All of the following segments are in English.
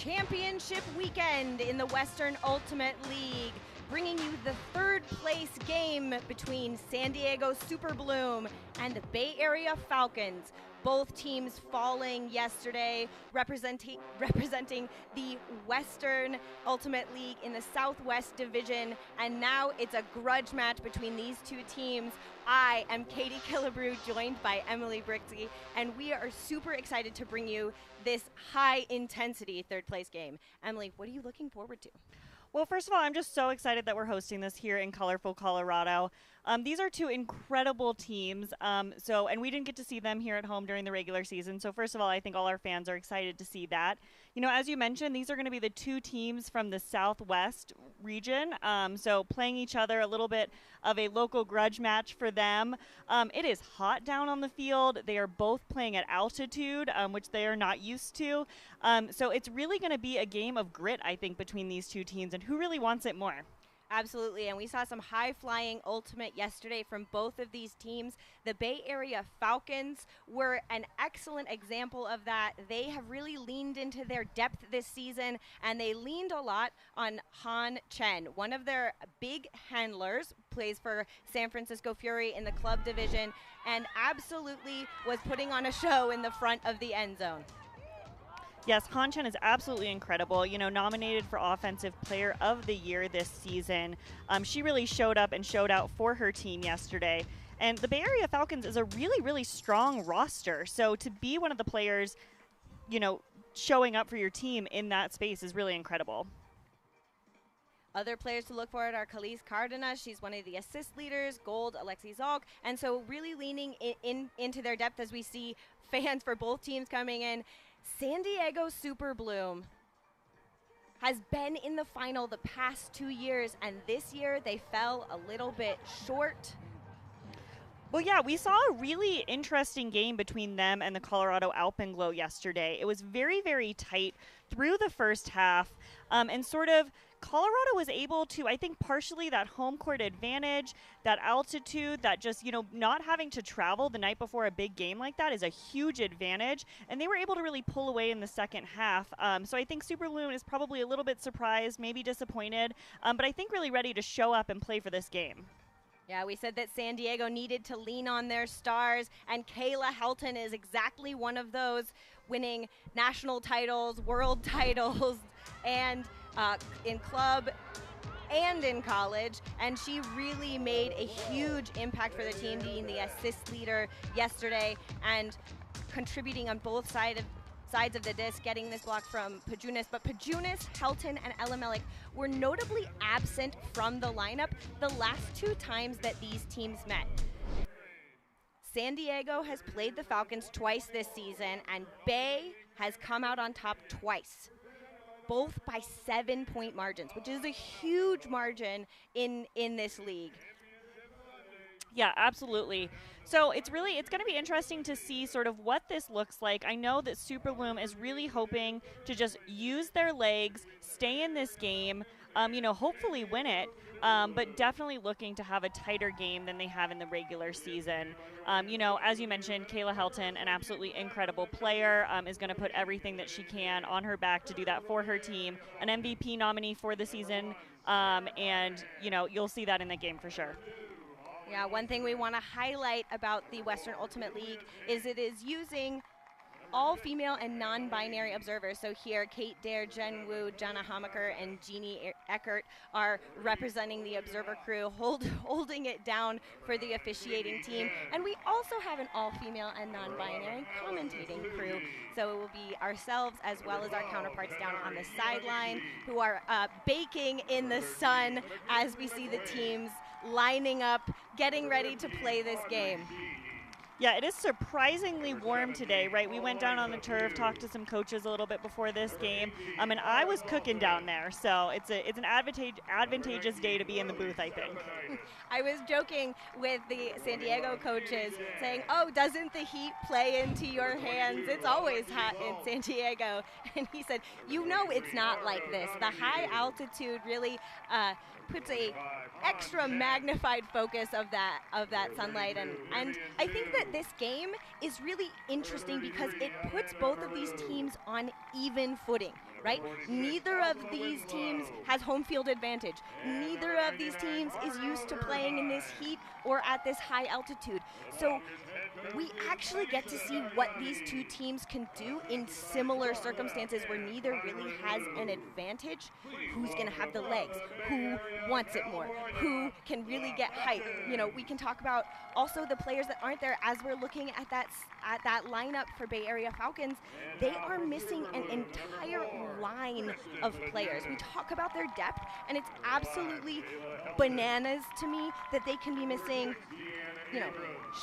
championship weekend in the Western Ultimate League, bringing you the third place game between San Diego Super Bloom and the Bay Area Falcons. Both teams falling yesterday, representing the Western Ultimate League in the Southwest Division, and now it's a grudge match between these two teams. I am Katie Killebrew, joined by Emily Brixey, and we are super excited to bring you this high-intensity third-place game. Emily, what are you looking forward to? Well, first of all, I'm just so excited that we're hosting this here in colorful Colorado. These are two incredible teams, and we didn't get to see them here at home during the regular season. So first of all, I think all our fans are excited to see that. You know, as you mentioned, these are going to be the two teams from the Southwest region, so playing each other, a little bit of a local grudge match for them. It is hot down on the field. They are both playing at altitude, which they are not used to. So it's really going to be a game of grit, I think, between these two teams, and who really wants it more? Absolutely, and we saw some high-flying ultimate yesterday from both of these teams. The Bay Area Falcons were an excellent example of that. They have really leaned into their depth this season, and they leaned a lot on Han Chen. One of their big handlers plays for San Francisco Fury in the club division, and absolutely was putting on a show in the front of the end zone. Yes, Han Chen is absolutely incredible, you know, nominated for Offensive Player of the Year this season. She really showed up and showed out for her team yesterday. And the Bay Area Falcons is a really, really strong roster. So to be one of the players, you know, showing up for your team in that space is really incredible. Other players to look for are Khalees Cardenas. She's one of the assist leaders, Gold, Alexi Zalk. And so really leaning into their depth as we see fans for both teams coming in. San Diego Super Bloom has been in the final the past 2 years, and this year they fell a little bit short. Well, yeah, we saw a really interesting game between them and the Colorado Alpenglow yesterday. It was very, very tight through the first half, and sort of Colorado was able to, I think, partially that home court advantage, that altitude, that just, you know, not having to travel the night before a big game like that is a huge advantage, and they were able to really pull away in the second half. So I think Super Bloom is probably a little bit surprised, maybe disappointed, but I think really ready to show up and play for this game. Yeah, we said that San Diego needed to lean on their stars, and Kayla Helton is exactly one of those, winning national titles, world titles, and in club and in college, and she really made a huge impact for the team, being the assist leader yesterday and contributing on both sides of the disc, getting this block from Pajunas. But Pajunas, Helton, and Elamelik were notably absent from the lineup the last two times that these teams met. San Diego has played the Falcons twice this season, and Bay has come out on top twice, both by 7-point margins, which is a huge margin in this league. Yeah, absolutely. So it's going to be interesting to see sort of what this looks like. I know that Super Bloom is really hoping to just use their legs, stay in this game, you know, hopefully win it, but definitely looking to have a tighter game than they have in the regular season. You know, as you mentioned, Kayla Helton, an absolutely incredible player, is going to put everything that she can on her back to do that for her team. An MVP nominee for the season, and, you know, you'll see that in the game for sure. Yeah, one thing we want to highlight about the Western Ultimate League is it is using all female and non-binary observers. So here, Kate Dare, Jen Wu, Jana Hamaker, and Jeannie Eckert are representing the observer crew, holding it down for the officiating team. And we also have an all-female and non-binary commentating crew. So it will be ourselves as well as our counterparts down on the sideline who are baking in the sun as we see the teams lining up, getting ready to play this game. Yeah, it is surprisingly warm today, right? We went down on the turf, talked to some coaches a little bit before this game, and I was cooking down there. So it's an advantageous day to be in the booth, I think. I was joking with the San Diego coaches saying, oh, doesn't the heat play into your hands? It's always hot in San Diego. And he said, you know it's not like this. The high altitude really puts a extra magnified focus of that sunlight. And I think that that this game is really interesting because it puts both of these teams on even footing, right? Neither of these teams has home field advantage. Neither of these teams is used to playing in this heat or at this high altitude. So we actually get to see what these two teams can do in similar circumstances where neither really has an advantage. Who's going to have the legs? Who wants it more? Who can really get hype? You know, we can talk about also the players that aren't there as we're looking at that lineup for Bay Area Falcons. They are missing an entire line of players. We talk about their depth, and it's absolutely bananas to me that they can be missing, you know,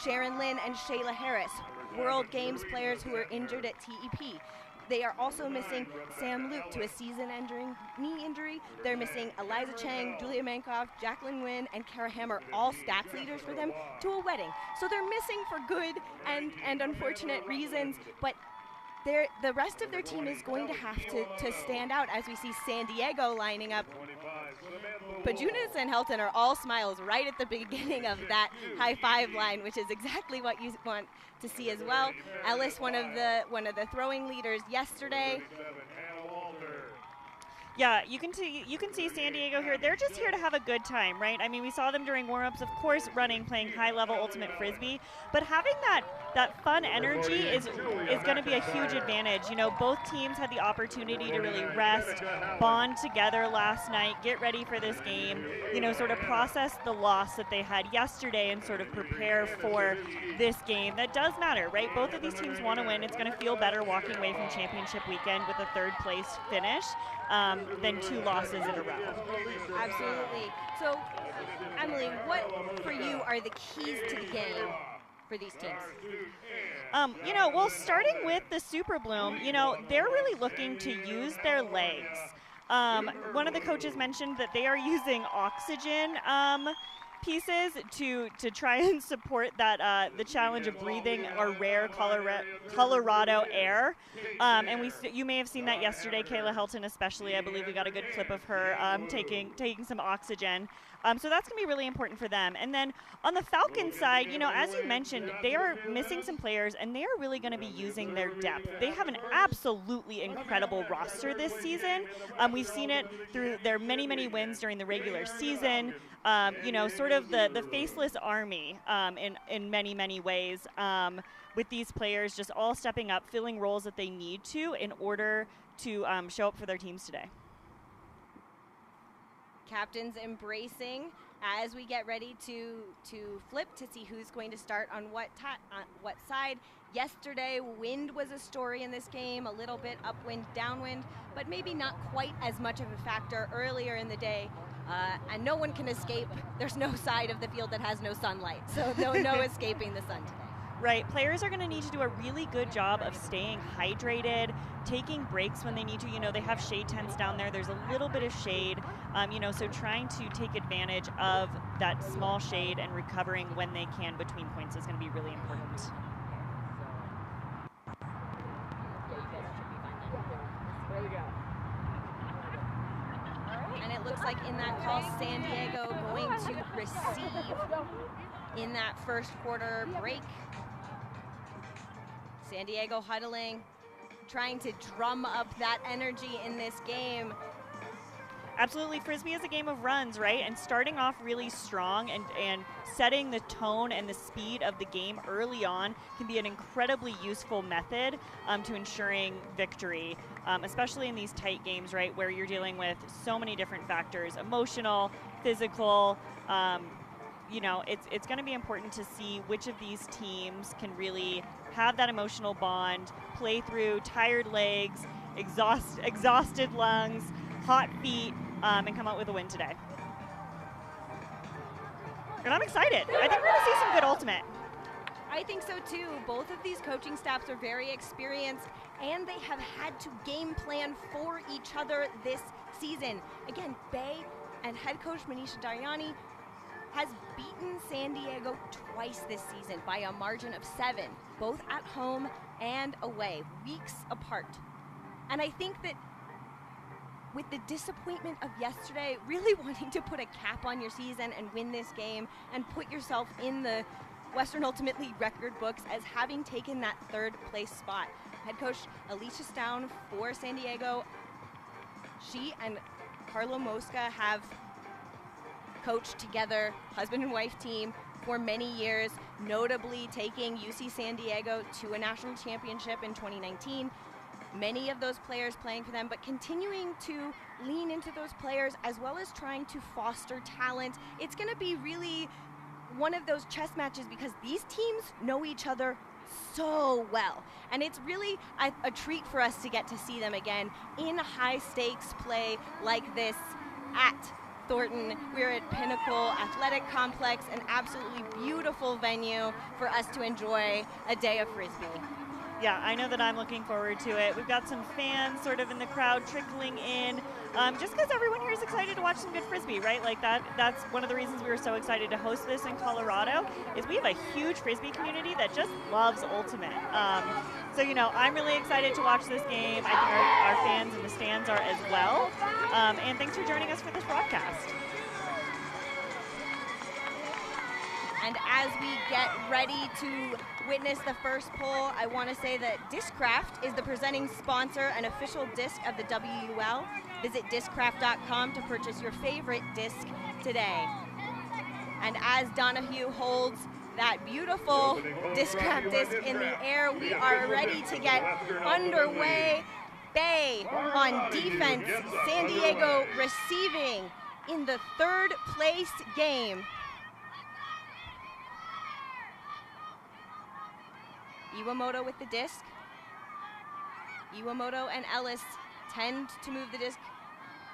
Sharon Lynn and Shayla Harris, World Games players who are injured at TEP. They are also missing Sam Luke to a season-ending knee injury. They're missing Eliza Chang, Julia Mankoff, Jacqueline Nguyen, and Kara Hammer, all stats leaders for them, to a wedding. So they're missing for good and unfortunate reasons, but the rest of their team is going to have to stand out as we see San Diego lining up. Bajunas and Helton are all smiles right at the beginning of that high five line, which is exactly what you want to see as well. Ellis, one of the throwing leaders yesterday. Yeah, you can see San Diego here. They're just here to have a good time, right? I mean, we saw them during warm-ups, of course, playing high-level ultimate frisbee, but having that fun energy is going to be a huge advantage. You know, both teams had the opportunity to really rest, bond together last night, get ready for this game, you know, sort of process the loss that they had yesterday and sort of prepare for this game. That does matter, right? Both of these teams want to win. It's going to feel better walking away from championship weekend with a third-place finish than 2 losses in a row. Absolutely. So, Emily, what for you are the keys to the game for these teams? You know, well, starting with the Super Bloom, you know, they're really looking to use their legs. One of the coaches mentioned that they are using oxygen pieces to try and support that the challenge of breathing our rare Colorado air. And you may have seen that yesterday, Kayla Helton especially. I believe we got a good clip of her taking some oxygen. So that's going to be really important for them. And then on the Falcons side, you know, as you mentioned, they are missing some players, and they are really going to be using their depth. They have an absolutely incredible roster this season. We've seen it through their many, many wins during the regular season. You know, sort of the faceless army in many, many ways, with these players just all stepping up, filling roles that they need to in order to show up for their teams today. Captains embracing as we get ready to flip to see who's going to start on what side. Yesterday, wind was a story in this game, a little bit upwind, downwind, but maybe not quite as much of a factor earlier in the day. And no one can escape. There's no side of the field that has no sunlight, so no escaping the sun today. Right, players are going to need to do a really good job of staying hydrated, taking breaks when they need to. You know, they have shade tents down there. There's a little bit of shade, you know, so trying to take advantage of that small shade and recovering when they can between points is going to be really important. And it looks like in that call, San Diego going to receive in that first quarter break. San Diego huddling, trying to drum up that energy in this game. Absolutely, Frisbee is a game of runs, right? And starting off really strong and setting the tone and the speed of the game early on can be an incredibly useful method to ensuring victory, especially in these tight games, right, where you're dealing with so many different factors, emotional, physical. You know, it's going to be important to see which of these teams can really have that emotional bond, play through tired legs, exhausted lungs, hot feet, and come out with a win today. And I'm excited. I think we're going to see some good ultimate. I think so too. Both of these coaching staffs are very experienced, and they have had to game plan for each other this season. Again, Bay and head coach Manisha Daryani has beaten San Diego twice this season by a margin of 7, both at home and away, weeks apart. And I think that with the disappointment of yesterday, really wanting to put a cap on your season and win this game and put yourself in the Western ultimately record books as having taken that third place spot. Head coach Alicia Stown for San Diego, she and Carlo Mosca have coached together, husband and wife team, for many years, notably taking UC San Diego to a national championship in 2019. Many of those players playing for them, but continuing to lean into those players as well as trying to foster talent. It's going to be really one of those chess matches because these teams know each other so well. And it's really a treat for us to get to see them again in high stakes play like this at Thornton. We're at Pinnacle Athletic Complex, an absolutely beautiful venue for us to enjoy a day of Frisbee. Yeah, I know that I'm looking forward to it. We've got some fans sort of in the crowd trickling in, just because everyone here is excited to watch some good Frisbee, right? Like that's one of the reasons we were so excited to host this in Colorado, is we have a huge Frisbee community that just loves Ultimate. So, you know, I'm really excited to watch this game. I think our fans in the stands are as well. And thanks for joining us for this broadcast. And as we get ready to witness the first poll, I want to say that Discraft is the presenting sponsor and official disc of the WUL. Visit discraft.com to purchase your favorite disc today. And as Donahue holds that beautiful Discraft disc in the air, we are ready to get underway. Bay on defense, San Diego receiving in the third place game. Iwamoto with the disc. Iwamoto and Ellis tend to move the disc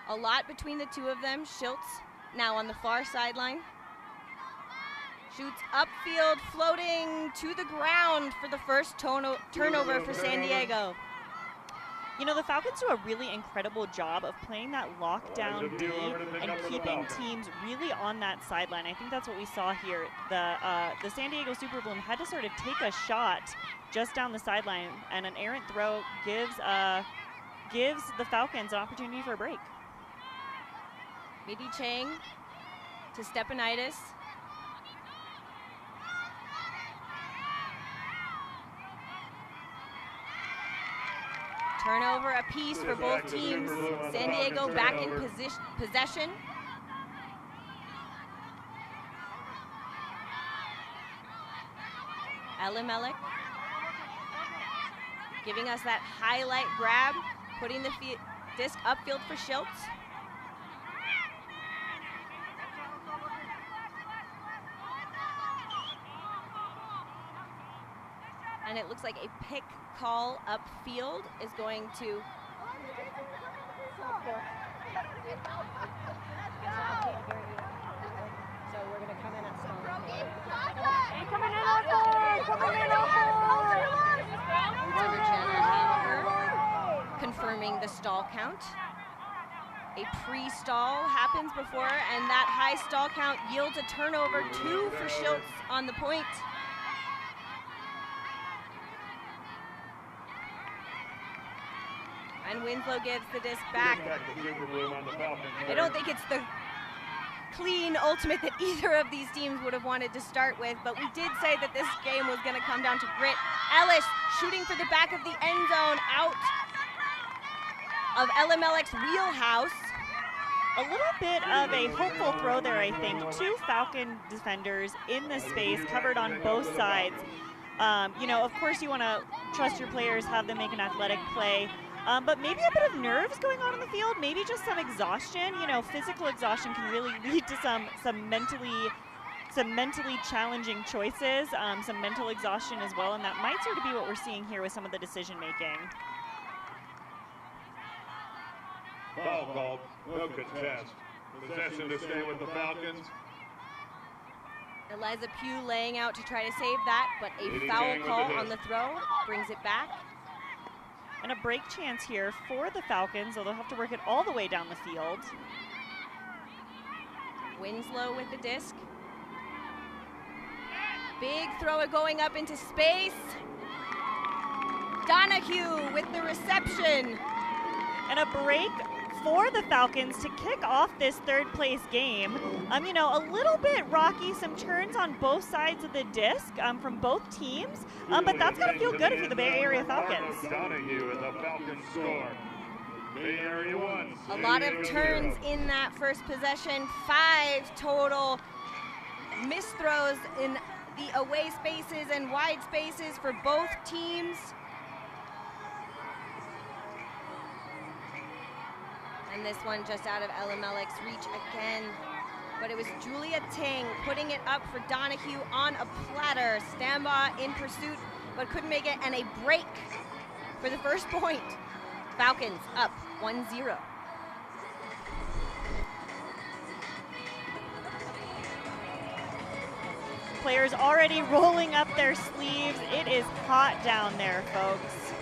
a lot between the two of them. Schultz now on the far sideline. Shoots upfield, floating to the ground for the first turnover for San Diego. You know, the Falcons do a really incredible job of playing that lockdown D and keeping teams really on that sideline. I think that's what we saw here. The San Diego Super Bloom had to sort of take a shot just down the sideline, and an errant throw gives the Falcons an opportunity for a break. Midi Chang to Stepanitis. Turnover apiece for both teams. San Diego back in possession. Elimelech giving us that highlight grab, putting the disc upfield for Schultz. And it looks like a pick call upfield is going to. So we're going to come in at small. Coming in confirming the stall count. A pre-stall happens before, and that high stall count yields a turnover, 2 for Schultz on the point. And Winslow gives the disc back. I don't think it's the clean ultimate that either of these teams would have wanted to start with, but we did say that this game was going to come down to grit. Ellis shooting for the back of the end zone, out of Elimelech's wheelhouse. A little bit of a hopeful throw there, I think. 2 Falcon defenders in the space, covered on both sides. You know, of course you want to trust your players, have them make an athletic play. But maybe a bit of nerves going on in the field, maybe just some exhaustion. You know, physical exhaustion can really lead to some mentally challenging choices, some mental exhaustion as well, and that might sort of be what we're seeing here with some of the decision making. Foul called, no contest. Possession to stay with the Falcons. Eliza Pugh laying out to try to save that, but a foul call on the throw brings it back. And a break chance here for the Falcons, though they'll have to work it all the way down the field. Winslow with the disc. Big throw going up into space. Donahue with the reception. And a break for the Falcons to kick off this third place game. You know, a little bit rocky, some turns on both sides of the disc from both teams, but that's going to feel good if you're the Bay Area Falcons. A lot of turns in that first possession, 5 total missed throws in the away spaces and wide spaces for both teams. And this one just out of Elimelech's reach again. But it was Julia Ting putting it up for Donahue on a platter. Stambaugh in pursuit, but couldn't make it, and a break for the first point. Falcons up 1-0. Players already rolling up their sleeves. It is hot down there, folks.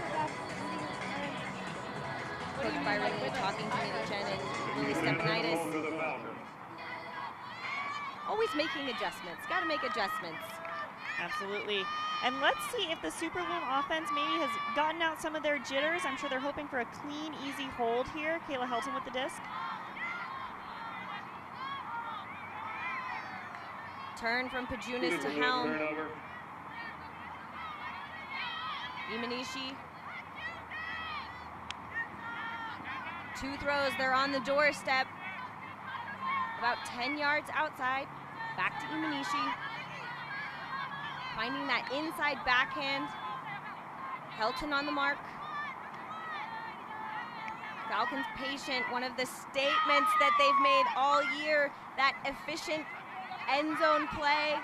Coach Byron Lee talking to Mina Chen and Lily Stepanitis. Always making adjustments. Got to make adjustments. Absolutely. And let's see if the Super Bloom offense maybe has gotten out some of their jitters. I'm sure they're hoping for a clean, easy hold here. Kayla Helton with the disc. Turn from Pajunas to Helm. Imanishi. 2 throws, they're on the doorstep. About 10 yards outside. Back to Imanishi. Finding that inside backhand. Helton on the mark. Falcons patient, one of the statements that they've made all year, that efficient end zone play.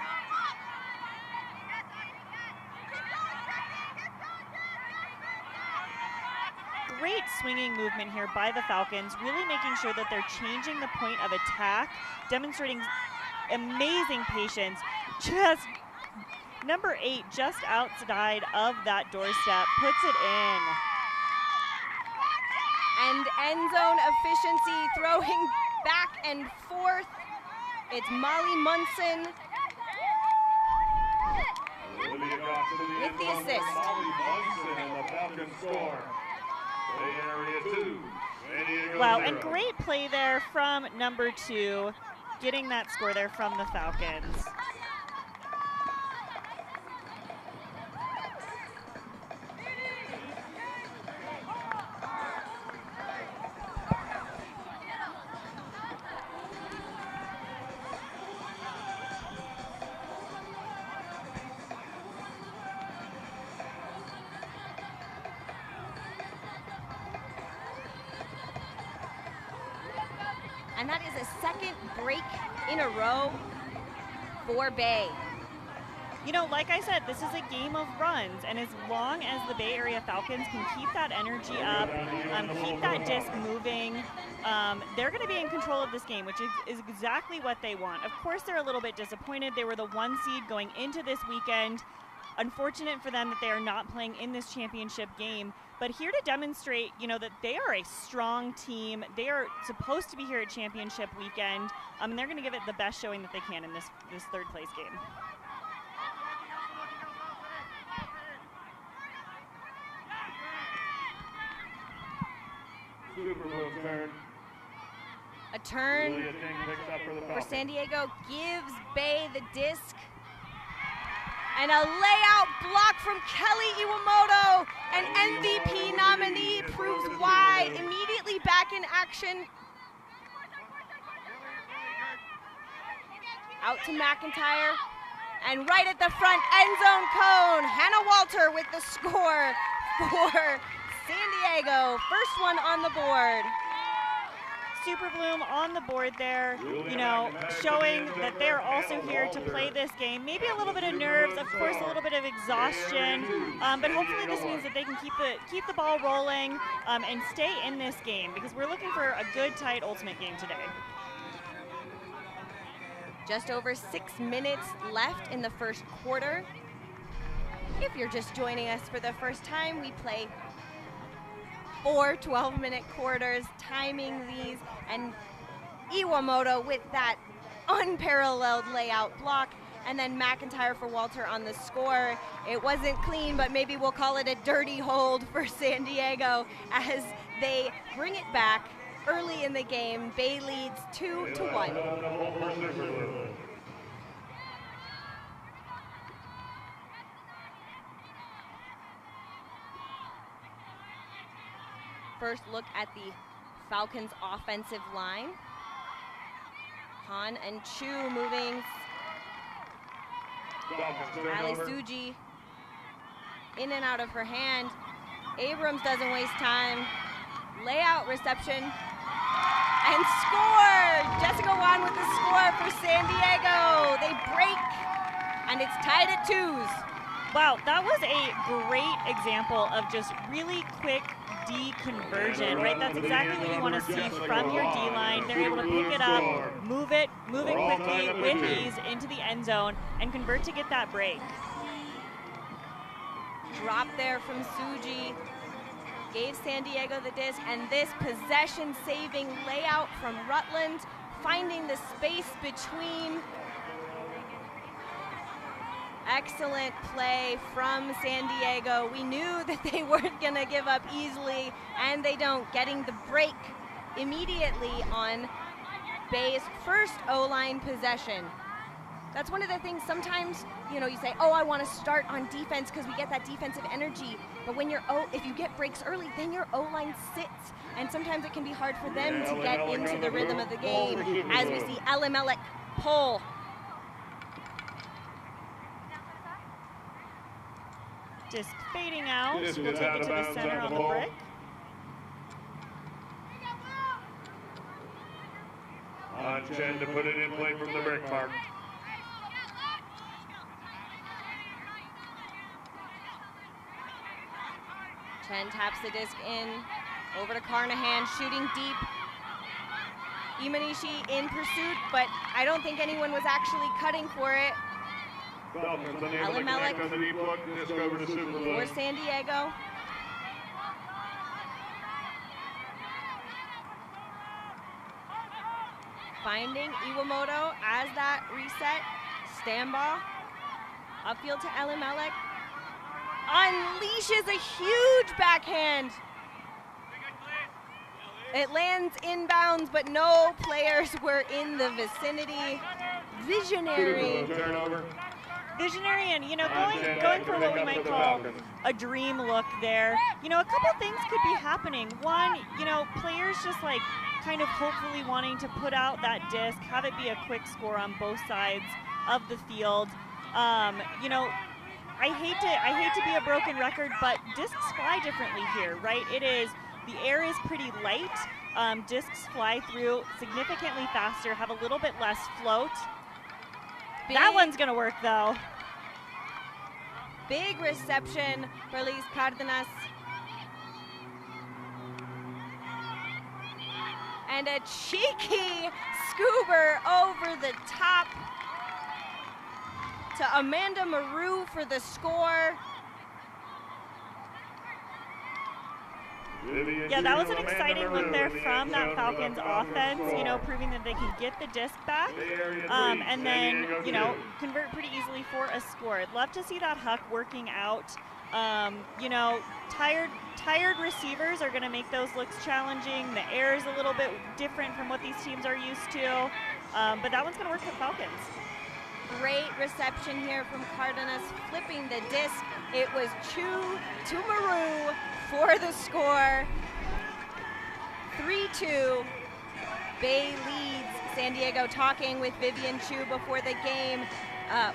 Great swinging movement here by the Falcons, really making sure that they're changing the point of attack, demonstrating amazing patience. Just number 8 just outside of that doorstep, puts it in. And end zone efficiency, throwing back and forth. It's Molly Munson with the assist. Molly Munson and the Falcons score. Bay Area 2, San Diego Wow, 0. and great play there from number 2, getting that score there from the Falcons. And that is a second break in a row for Bay. You know, like I said, this is a game of runs, and as long as the Bay Area Falcons can keep that energy up, keep that disc moving, they're going to be in control of this game, which is exactly what they want. Of course, they're a little bit disappointed. They were the 1 seed going into this weekend. Unfortunate for them that they are not playing in this championship game, but here to demonstrate, you know, that they are a strong team. They are supposed to be here at championship weekend, and they're going to give it the best showing that they can in this third place game. Super Bowl turn. A turn Julia Ting picks up for the for Falcons. San Diego, gives Bay the disc. And a layout block from Kelly Iwamoto, an MVP nominee, proves why. Immediately back in action. Out to McIntyre, and right at the front end zone cone, Hannah Walter with the score for San Diego. First one on the board. Super Bloom on the board there, you know, showing that they're also here to play this game. Maybe a little bit of nerves, of course, a little bit of exhaustion, but hopefully this means that they can keep the ball rolling and stay in this game, because we're looking for a good, tight, ultimate game today. Just over 6 minutes left in the first quarter. If you're just joining us for the first time, we play 4 12-minute quarters, timing these, and Iwamoto with that unparalleled layout block, and then McIntyre for Walter on the score. It wasn't clean, but maybe we'll call it a dirty hold for San Diego as they bring it back early in the game. Bay leads 2-1. First look at the Falcons offensive line. Han and Chu moving. Ali Suji in and out of her hand. Abrams doesn't waste time. Layout reception and score! Jessica Wan with the score for San Diego. They break and it's tied at 2s. Wow, that was a great example of just really quick D conversion, right? That's exactly what you want to see from your D line. They're able to pick it up, move it quickly with ease into the end zone and convert to get that break. Drop there from Suji. Gave San Diego the disc, and this possession-saving layout from Rutland, finding the space between. Excellent play from San Diego. We knew that they weren't going to give up easily, and they don't. Getting the break immediately on Bay's first O-line possession. That's one of the things sometimes, you know, you say, oh, I want to start on defense because we get that defensive energy. But when if you get breaks early, then your O-line sits. And sometimes it can be hard for them to get into the rhythm of the game. As we see Elimelech pull. Disc fading out. We'll take it to the center on the brick. On Chen to put it in play from the brick mark. Chen taps the disc in, over to Carnahan, shooting deep. Imanishi in pursuit, but I don't think anyone was actually cutting for it. Elimelech for San Diego. Finding Iwamoto as that reset. Stand ball. Upfield to Elimelech. Unleashes a huge backhand. It lands inbounds, but no players were in the vicinity. Visionary. Visionary, and you know, going for what we might call a dream look there. You know, a couple things could be happening. One, you know, players just like kind of hopefully wanting to put out that disc, have it be a quick score on both sides of the field. You know, I hate to be a broken record, but discs fly differently here, right? The air is pretty light. Discs fly through significantly faster, have a little bit less float. That one's gonna work though. Big reception for Liz Cardenas. And a cheeky scoober over the top to Amanda Maru for the score. Yeah, that was an exciting look there from that Falcons offense, you know, proving that they can get the disc back and then, you know, convert pretty easily for a score. I'd love to see that huck working out. You know, tired receivers are going to make those looks challenging. The air is a little bit different from what these teams are used to, but that one's going to work for the Falcons. Great reception here from Cardenas, flipping the disc. It was Chu to Maru for the score. 3-2. Bay leads San Diego. Talking with Vivian Chu before the game.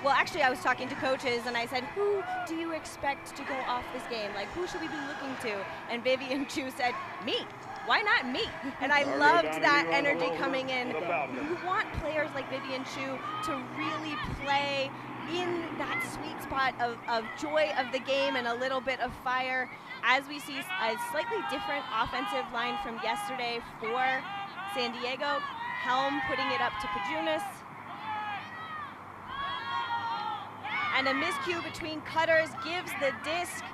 Well, actually, I was talking to coaches, and I said, who do you expect to go off this game? Like, who should we be looking to? And Vivian Chu said, me. Why not me? And I loved that energy coming in. You want players like Vivian Chu to really play in that sweet spot of joy of the game and a little bit of fire. As we see a slightly different offensive line from yesterday for San Diego. Helm putting it up to Pajunas. And a miscue between cutters gives the disc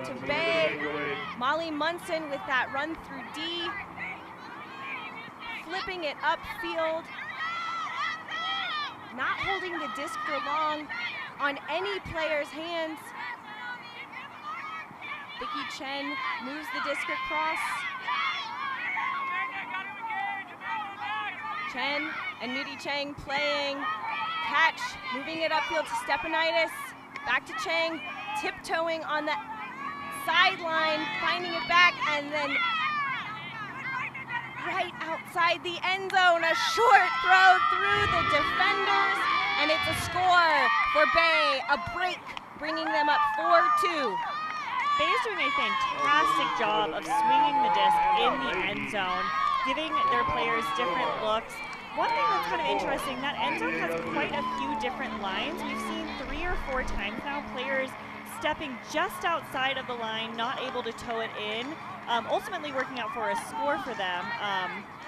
to Bay. Molly Munson with that run through D. Flipping it upfield. Not holding the disc for long on any player's hands. Vicky Chen moves the disc across. Chen and Nudi Chang playing catch, moving it upfield to Stepanitis. Back to Chang, tiptoeing on the sideline, finding it back, and then right outside the end zone, a short throw through the defenders, and it's a score for Bay, a break, bringing them up 4-2. Bay is doing a fantastic job of swinging the disc in the end zone, giving their players different looks. One thing that's kind of interesting, that end zone has quite a few different lines. We've seen 3 or 4 times now players stepping just outside of the line, not able to toe it in, ultimately working out for a score for them,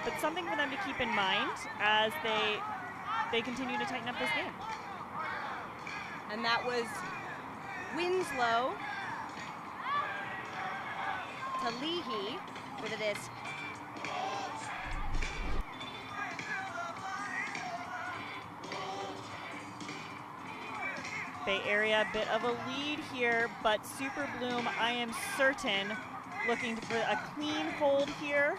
but something for them to keep in mind as they continue to tighten up this game. And that was Winslow to Leahy for the disc. Bay Area, a bit of a lead here, but Super Bloom, I am certain, looking for a clean hold here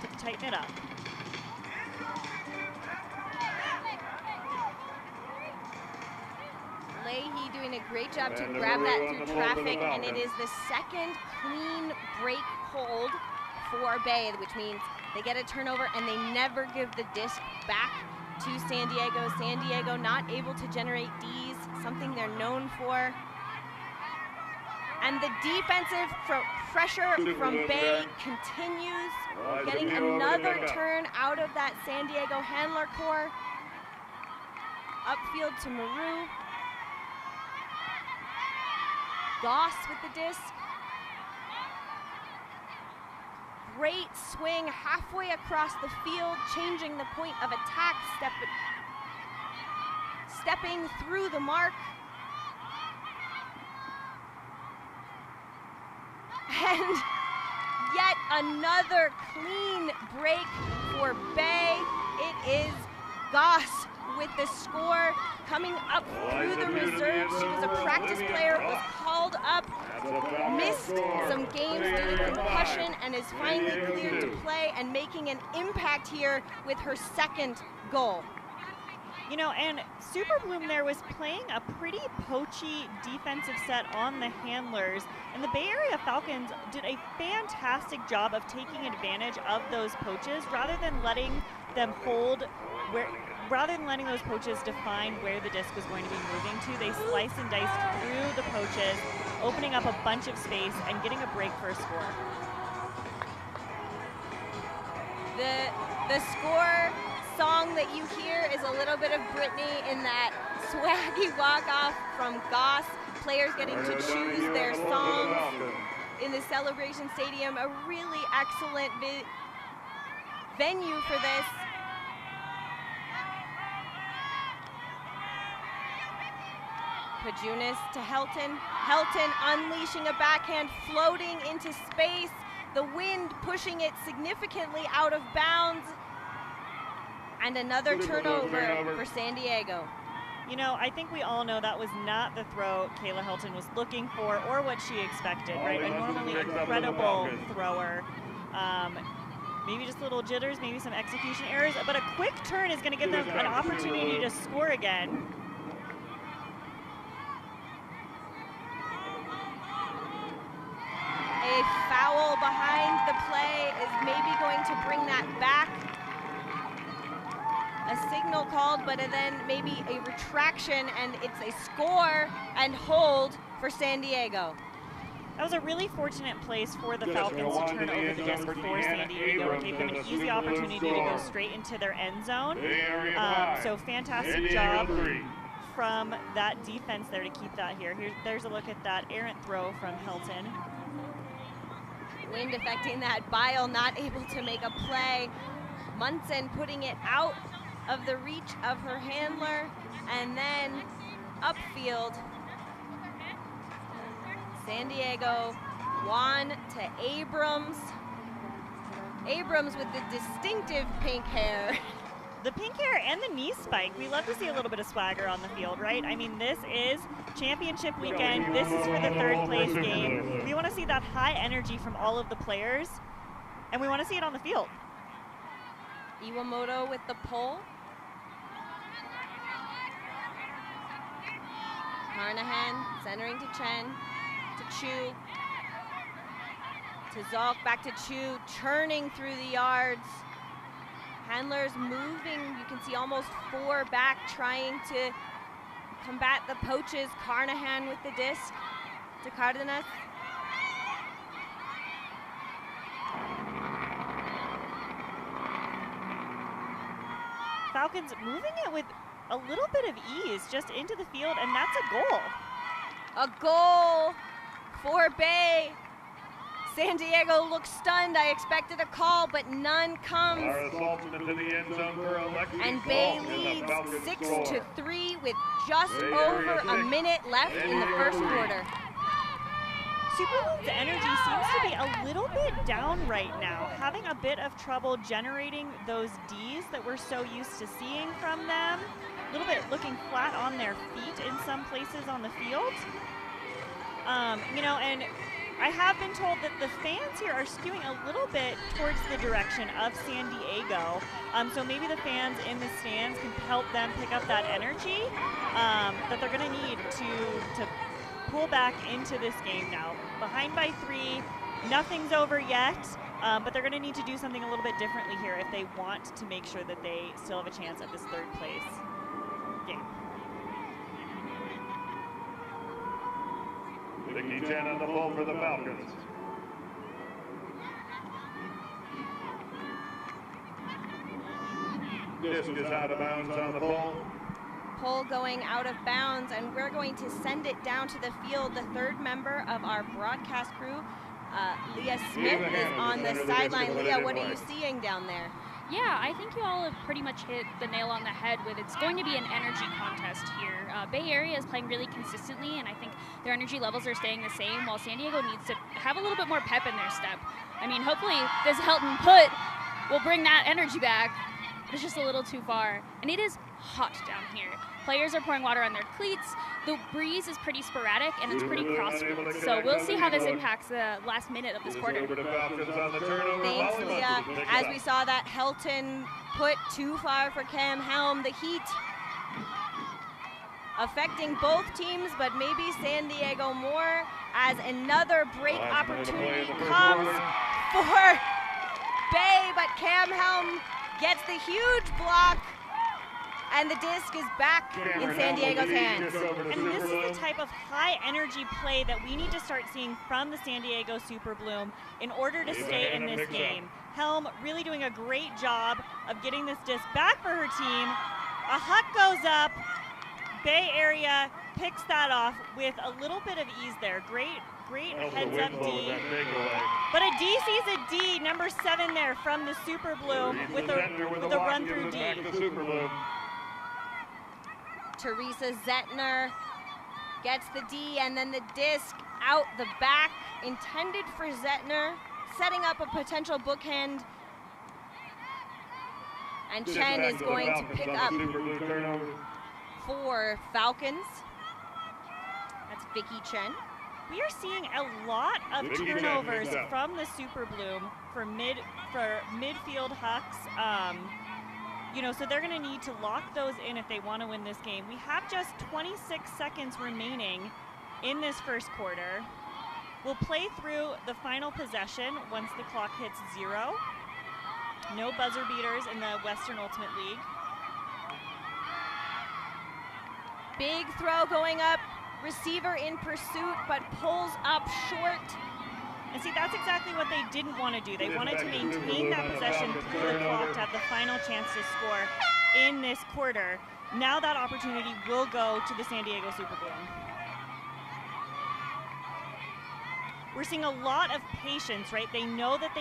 to tighten it up. Leahy doing a great job to grab that through traffic, and it is the second clean break hold for Bay, which means they get a turnover and they never give the disc back to San Diego. San Diego not able to generate Ds, something they're known for. And the defensive pressure from Bay continues, getting another turn out of that San Diego handler core. Upfield to Maru. Goss with the disc. Great swing halfway across the field, changing the point of attack, stepping through the mark. And yet another clean break for Bay. It is Goss with the score, coming up through the reserves. She was a practice player, was called up, missed some games due to concussion, and is finally cleared to play and making an impact here with her second goal. You know, and Super Bloom there was playing a pretty poachy defensive set on the handlers, and the Bay Area Falcons did a fantastic job of taking advantage of those poaches rather than letting them hold where. Rather than letting those poaches define where the disc was going to be moving to, they sliced and diced through the poaches, opening up a bunch of space and getting a break for a score. The score song that you hear is a little bit of Britney in that swaggy walk-off from Goss. Players getting to choose their songs in the Celebration Stadium. A really excellent venue for this. Pajunas to Helton. Helton unleashing a backhand, floating into space. The wind pushing it significantly out of bounds. And another turnover for San Diego. You know, I think we all know that was not the throw Kayla Helton was looking for or what she expected, right? A normally incredible thrower. Maybe just little jitters, maybe some execution errors, but a quick turn is going to give them an opportunity to score again. A foul behind the play is maybe going to bring that back. A signal called, but then maybe a retraction, and it's a score and hold for San Diego. That was a really fortunate place for the Falcons to turn over the disc for San Diego. It gave them an easy opportunity to go straight into their end zone. So fantastic job from that defense there to keep that here. There's a look at that errant throw from Helton. Wind affecting that. Bile not able to make a play. Munson putting it out of the reach of her handler, and then upfield. San Diego, Juan to Abrams. Abrams with the distinctive pink hair. The pink hair and the knee spike. We love to see a little bit of swagger on the field, right? I mean, this is championship weekend. This is for the third place game. We want to see that high energy from all of the players, and we want to see it on the field. Iwamoto with the pull. Carnahan centering to Chen, to Chu, to Zalk, back to Chu, churning through the yards. Handlers moving, you can see almost 4 back, trying to combat the poaches. Carnahan with the disc to Cardenas. Falcons moving it with a little bit of ease just into the field, and that's a goal. A goal for Bay. San Diego looks stunned. I expected a call, but none comes. And Bay leads 6-3 with just over a minute left in the first quarter. Superbloom's energy seems to be a little bit down right now, having a bit of trouble generating those Ds that we're so used to seeing from them. A little bit looking flat on their feet in some places on the field. You know, and I have been told that the fans here are skewing a little bit towards the direction of San Diego. So maybe the fans in the stands can help them pick up that energy that they're going to need to pull back into this game now. Behind by 3, nothing's over yet, but they're going to need to do something a little bit differently here if they want to make sure that they still have a chance at this 3rd place game. Vicky Chen on the ball for the Falcons. Disc is out of bounds on the ball. Pull going out of bounds, and we're going to send it down to the field. The 3rd member of our broadcast crew, Leah Smith, is on the sideline. Leah, what are you seeing down there? Yeah, I think you all have pretty much hit the nail on the head with it's going to be an energy contest here. Bay Area is playing really consistently, and I think their energy levels are staying the same, while San Diego needs to have a little bit more pep in their step. I mean, hopefully this Helton put will bring that energy back. It's just a little too far. And it is hot down here. Players are pouring water on their cleats. The breeze is pretty sporadic, and it's pretty crosswind. So we'll see how this impacts the last minute of this quarter. Thanks, Leah. As we saw that Helton put too far for Cam Helm, the heat affecting both teams, but maybe San Diego more, as another break opportunity comes for Bay, but Cam Helm gets the huge block, and the disc is back in San Diego's hands. And this is the type of high energy play that we need to start seeing from the San Diego Superbloom in order to stay in this game. Helm really doing a great job of getting this disc back for her team. A huck goes up. Bay Area picks that off with a little bit of ease there. Great heads up D. But a D sees a D, number 7 there from the Superbloom with a run through D. Teresa Zettner gets the D, and then the disc out the back, intended for Zettner, setting up a potential bookend. And Chen is going to pick up 4 Falcons. That's Vicky Chen. We are seeing a lot of turnovers from the Superbloom for midfield hucks. You know, so they're going to need to lock those in if they want to win this game. We have just 26 seconds remaining in this first quarter. We'll play through the final possession once the clock hits 0. No buzzer beaters in the Western Ultimate League. Big throw going up. Receiver in pursuit, but pulls up short. And see, that's exactly what they didn't want to do. They wanted to maintain that possession through the clock to have the final chance to score in this quarter. Now that opportunity will go to the San Diego Superbloom. We're seeing a lot of patience, right? They know that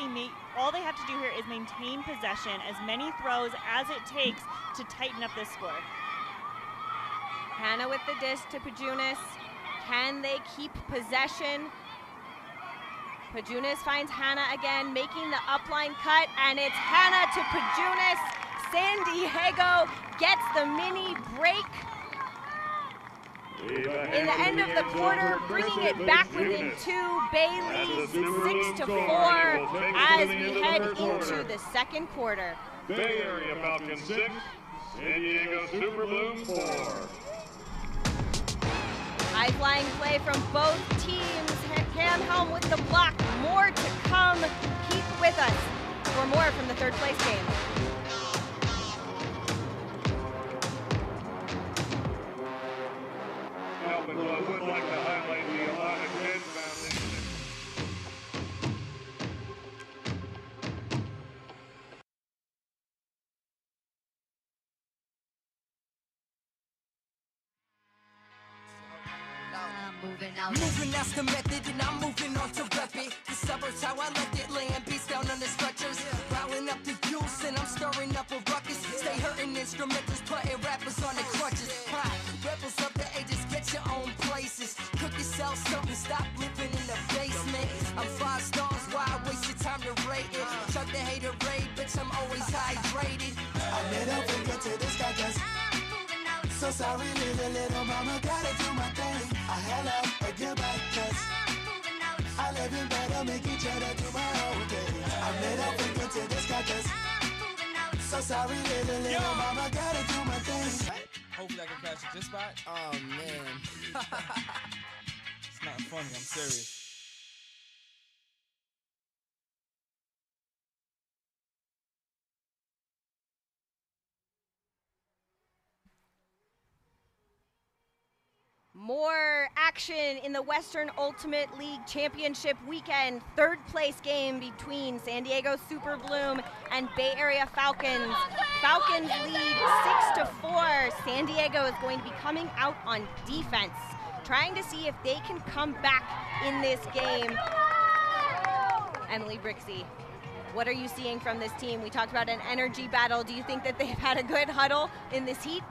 all they have to do here is maintain possession, as many throws as it takes to tighten up this score. Hannah with the disc to Pajunas. Can they keep possession? Pajunas finds Hannah again, making the upline cut, and it's Hannah to Pajunas. San Diego gets the mini break in the end of the quarter, bringing it back within 2. Bay leads 6-4 as we head into the second quarter. Bay Area Falcons 6, San Diego Super Bloom 4. High flying play from both teams. Cam Helm with the block. More to come. Keep with us for more from the third place game. Alvin Club would like to highlight the Alana Kids Foundation. Moving, that's the method, and I'm moving on to rep it. The suburbs, how I left it, laying beats down on the stretchers. Riling up the juice, and I'm stirring up a ruckus. Stay hurting instrumentals, putting rappers on the crutches. Rebels of the ages, get your own places. Cook yourself something, stop living in the basement. I'm 5 stars, why I waste your time to rate it? Chuck the hater raid, bitch, I'm always hydrated. I made up and get to this guy, cause so sorry, little mama, gotta do my thing. I held up a goodbye, cause I live in better, make each other do my own thing. I made up and get to this guy, cause so sorry, little mama, gotta do my thing. Hopefully I can catch it this spot. Oh man. It's not funny, I'm serious. More action in the Western Ultimate League Championship weekend. Third place game between San Diego Super Bloom and Bay Area Falcons. Falcons lead 6-4. San Diego is going to be coming out on defense, trying to see if they can come back in this game. Emily Brixey, what are you seeing from this team? We talked about an energy battle. Do you think that they've had a good huddle in this heat?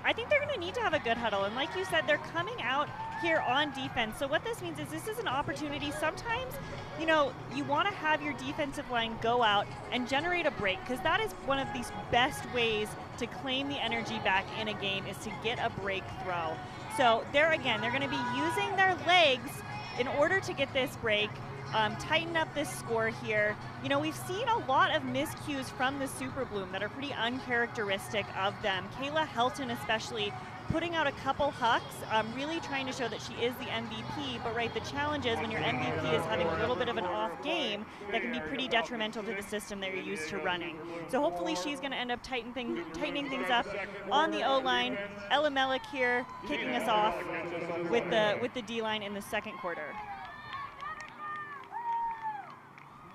I think they're going to need to have a good huddle. And like you said, they're coming out here on defense. So what this means is this is an opportunity. Sometimes, you know, you want to have your defensive line go out and generate a break, because that is one of the best ways to claim the energy back in a game, is to get a break throw. So there again, they're going to be using their legs in order to get this break. Tighten up this score here. You know, we've seen a lot of miscues from the Super Bloom that are pretty uncharacteristic of them. Kayla Helton especially putting out a couple hucks, really trying to show that she is the MVP, but right, the challenge is when your MVP is having a little bit of an off game, that can be pretty detrimental to the system that you're used to running. So hopefully she's going to end up tightening things up on the O-line. Ella Melik here kicking us off with the D-line in the second quarter.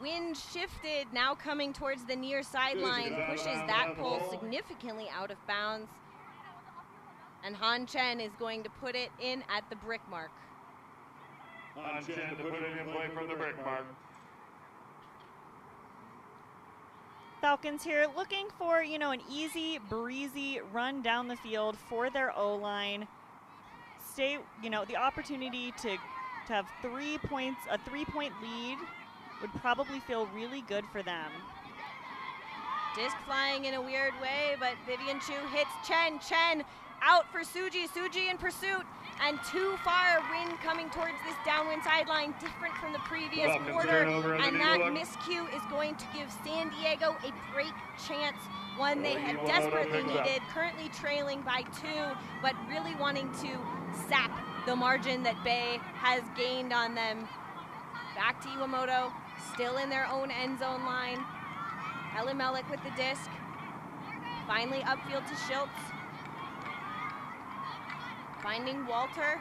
Wind shifted, now coming towards the near sideline, pushes that pole significantly out of bounds. And Han Chen is going to put it in at the brick mark. Han Chen to put it in play from the brick mark. Falcons here looking for, you know, an easy, breezy run down the field for their O-line. Stay, you know, the opportunity to have 3 points, a 3-point lead would probably feel really good for them. Disc flying in a weird way, but Vivian Chu hits Chen. Chen out for Suji. Suji in pursuit, and too far. Wind coming towards this downwind sideline, different from the previous quarter. And that miscue is going to give San Diego a break chance, one they had desperately needed. Currently trailing by 2, but really wanting to sap the margin that Bay has gained on them. Back to Iwamoto, still in their own end zone line. Ella Melik with the disc. Finally upfield to Schultz. Finding Walter.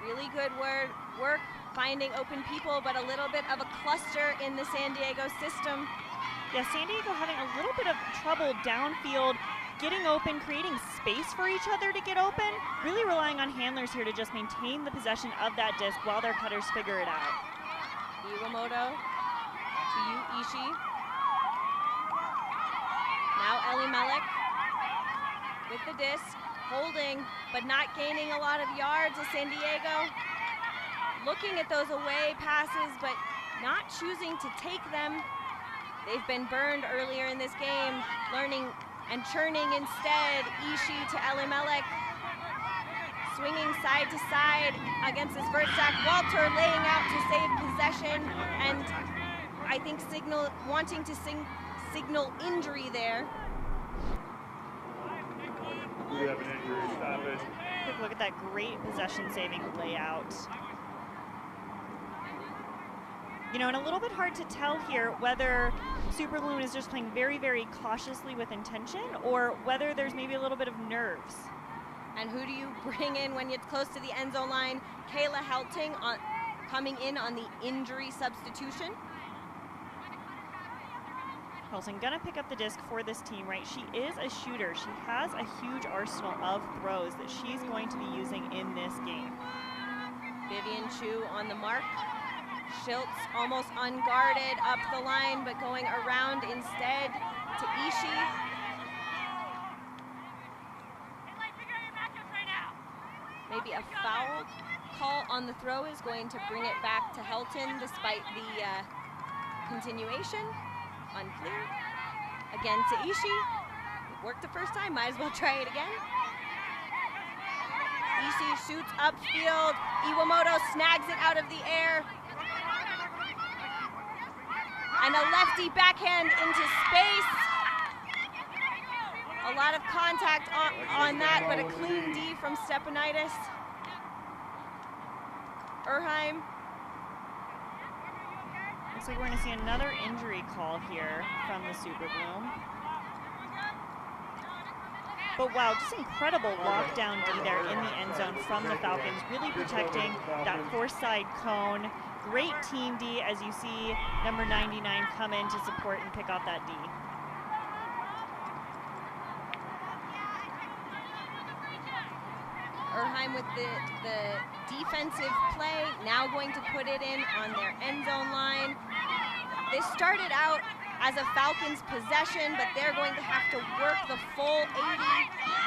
Really good work finding open people, but a little bit of a cluster in the San Diego system. Yeah, San Diego having a little bit of trouble downfield, getting open, creating space for each other to get open, really relying on handlers here to just maintain the possession of that disc while their cutters figure it out. Iwamoto to Yu Ishii. Now Ellie Melik with the disc, holding, but not gaining a lot of yards as San Diego. Looking at those away passes, but not choosing to take them. They've been burned earlier in this game, learning and churning instead. Ishii to Ellie Melik. Swinging side to side against this vert sack. Walter laying out to save possession, and I think wanting to signal injury there. We have an injury stoppage. Quick look at that great possession-saving layout. You know, and a little bit hard to tell here whether Super Bloom is just playing very, very cautiously with intention or whether there's maybe a little bit of nerves. And who do you bring in when you're close to the end zone line? Kayla Helting coming in on the injury substitution. Helton gonna pick up the disc for this team, right? She is a shooter. She has a huge arsenal of throws that she's going to be using in this game. Vivian Chu on the mark. Schiltz almost unguarded up the line, but going around instead to Ishii. Maybe a foul call on the throw is going to bring it back to Helton despite the continuation. Unclear. Again to Ishii. It worked the first time, might as well try it again. Ishii shoots upfield. Iwamoto snags it out of the air. And a lefty backhand into space. A lot of contact on that, but a clean D from Stepanidis. Erheim. Looks like we're going to see another injury call here from the Super Bloom. But wow, just incredible lockdown D there in the end zone from the Falcons, really protecting that force side cone. Great team D as you see number 99 come in to support and pick off that D. Erheim with the defensive play, now going to put it in on their end zone line. They started out as a Falcons possession, but they're going to have to work the full 80.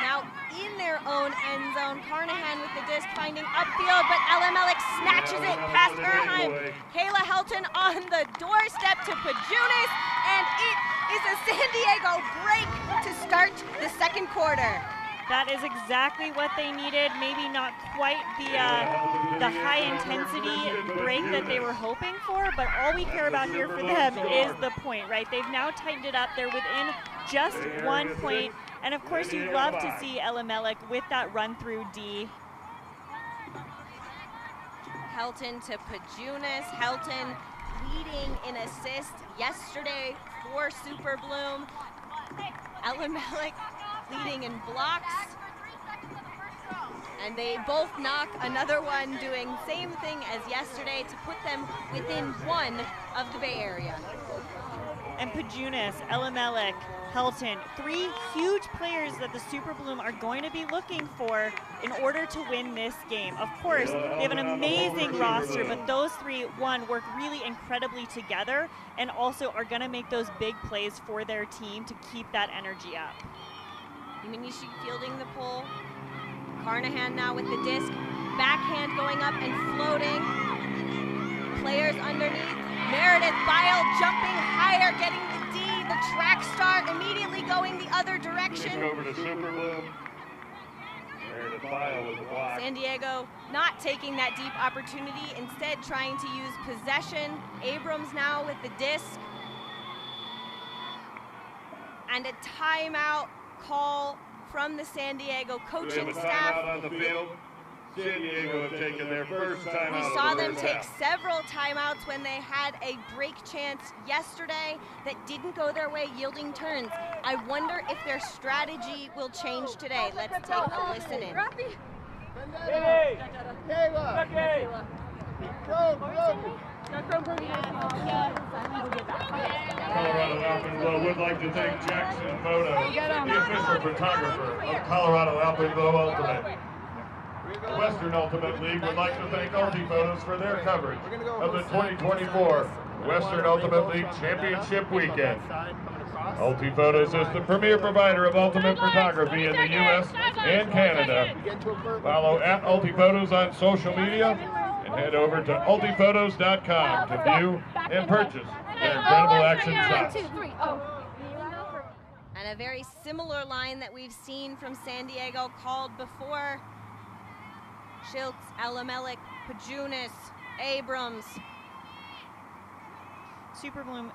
Now in their own end zone, Carnahan with the disc finding upfield, but Elemelec snatches it past Erheim. Kayla Helton on the doorstep to Pajunas, and it is a San Diego break to start the second quarter. That is exactly what they needed. Maybe not quite the high intensity break that they were hoping for, but all we care about here for them is the point, right? They've now tightened it up. They're within just 1 point. And of course, you'd love to see Elemelec with that run through D. Helton to Pajunas. Helton leading in assists yesterday for Super Bloom. Elemelec leading in blocks, and they both knock another one, doing same thing as yesterday to put them within one of the Bay Area. And Pajunas, Elemelec, Helton, three huge players that the Super Bloom are going to be looking for in order to win this game. Of course, they have an amazing roster, but those three, one, work really incredibly together and also are going to make those big plays for their team to keep that energy up. Imanishi fielding the pull. Carnahan now with the disc. Backhand going up and floating. Players underneath. Meredith Bile jumping higher, getting the D. The track star immediately going the other direction. Over to Super Bloom. Meredith Bile with the block. San Diego not taking that deep opportunity, instead trying to use possession. Abrams now with the disc. And a timeout call from the San Diego coaching staff. Timeout on the field. San Diego have taken their first timeout. We saw them take several timeouts when they had a break chance yesterday that didn't go their way, yielding turns. I wonder if their strategy will change today. Let's take a listen in. Colorado Alpenglow would like to thank Jackson Moto, the official photographer of Colorado Alpenglow Ultimate. The Western Ultimate League would like to thank Ulti-Photos for their coverage of the 2024 Western Ultimate League Championship Weekend. Ulti-Photos is the premier provider of ultimate photography in the U.S. and Canada. Follow at Ulti-Photos on social media and head over to ultiphotos.com to view and purchase their incredible action shots. And a very similar line that we've seen from San Diego called before. Schiltz, Elemelec, Pajunas, Abrams. Super Bloom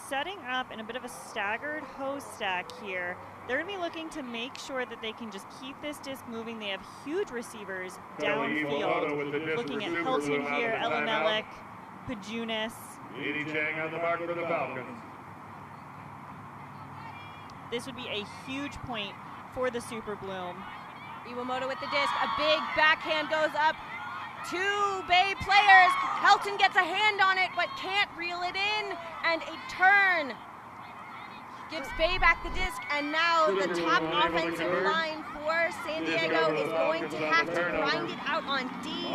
setting up in a bit of a staggered hose stack here. They're going to be looking to make sure that they can just keep this disc moving. They have huge receivers downfield. Looking at Helton here, Elimelech, Pajunas. Edie Chang on the mark for the Falcons. This would be a huge point for the Super Bloom. Iwamoto with the disc. A big backhand goes up. 2 Bay players. Helton gets a hand on it, but can't reel it in. And a turn gives Bay back the disc. And now the top offensive line for San Diego is going to have to grind it out on D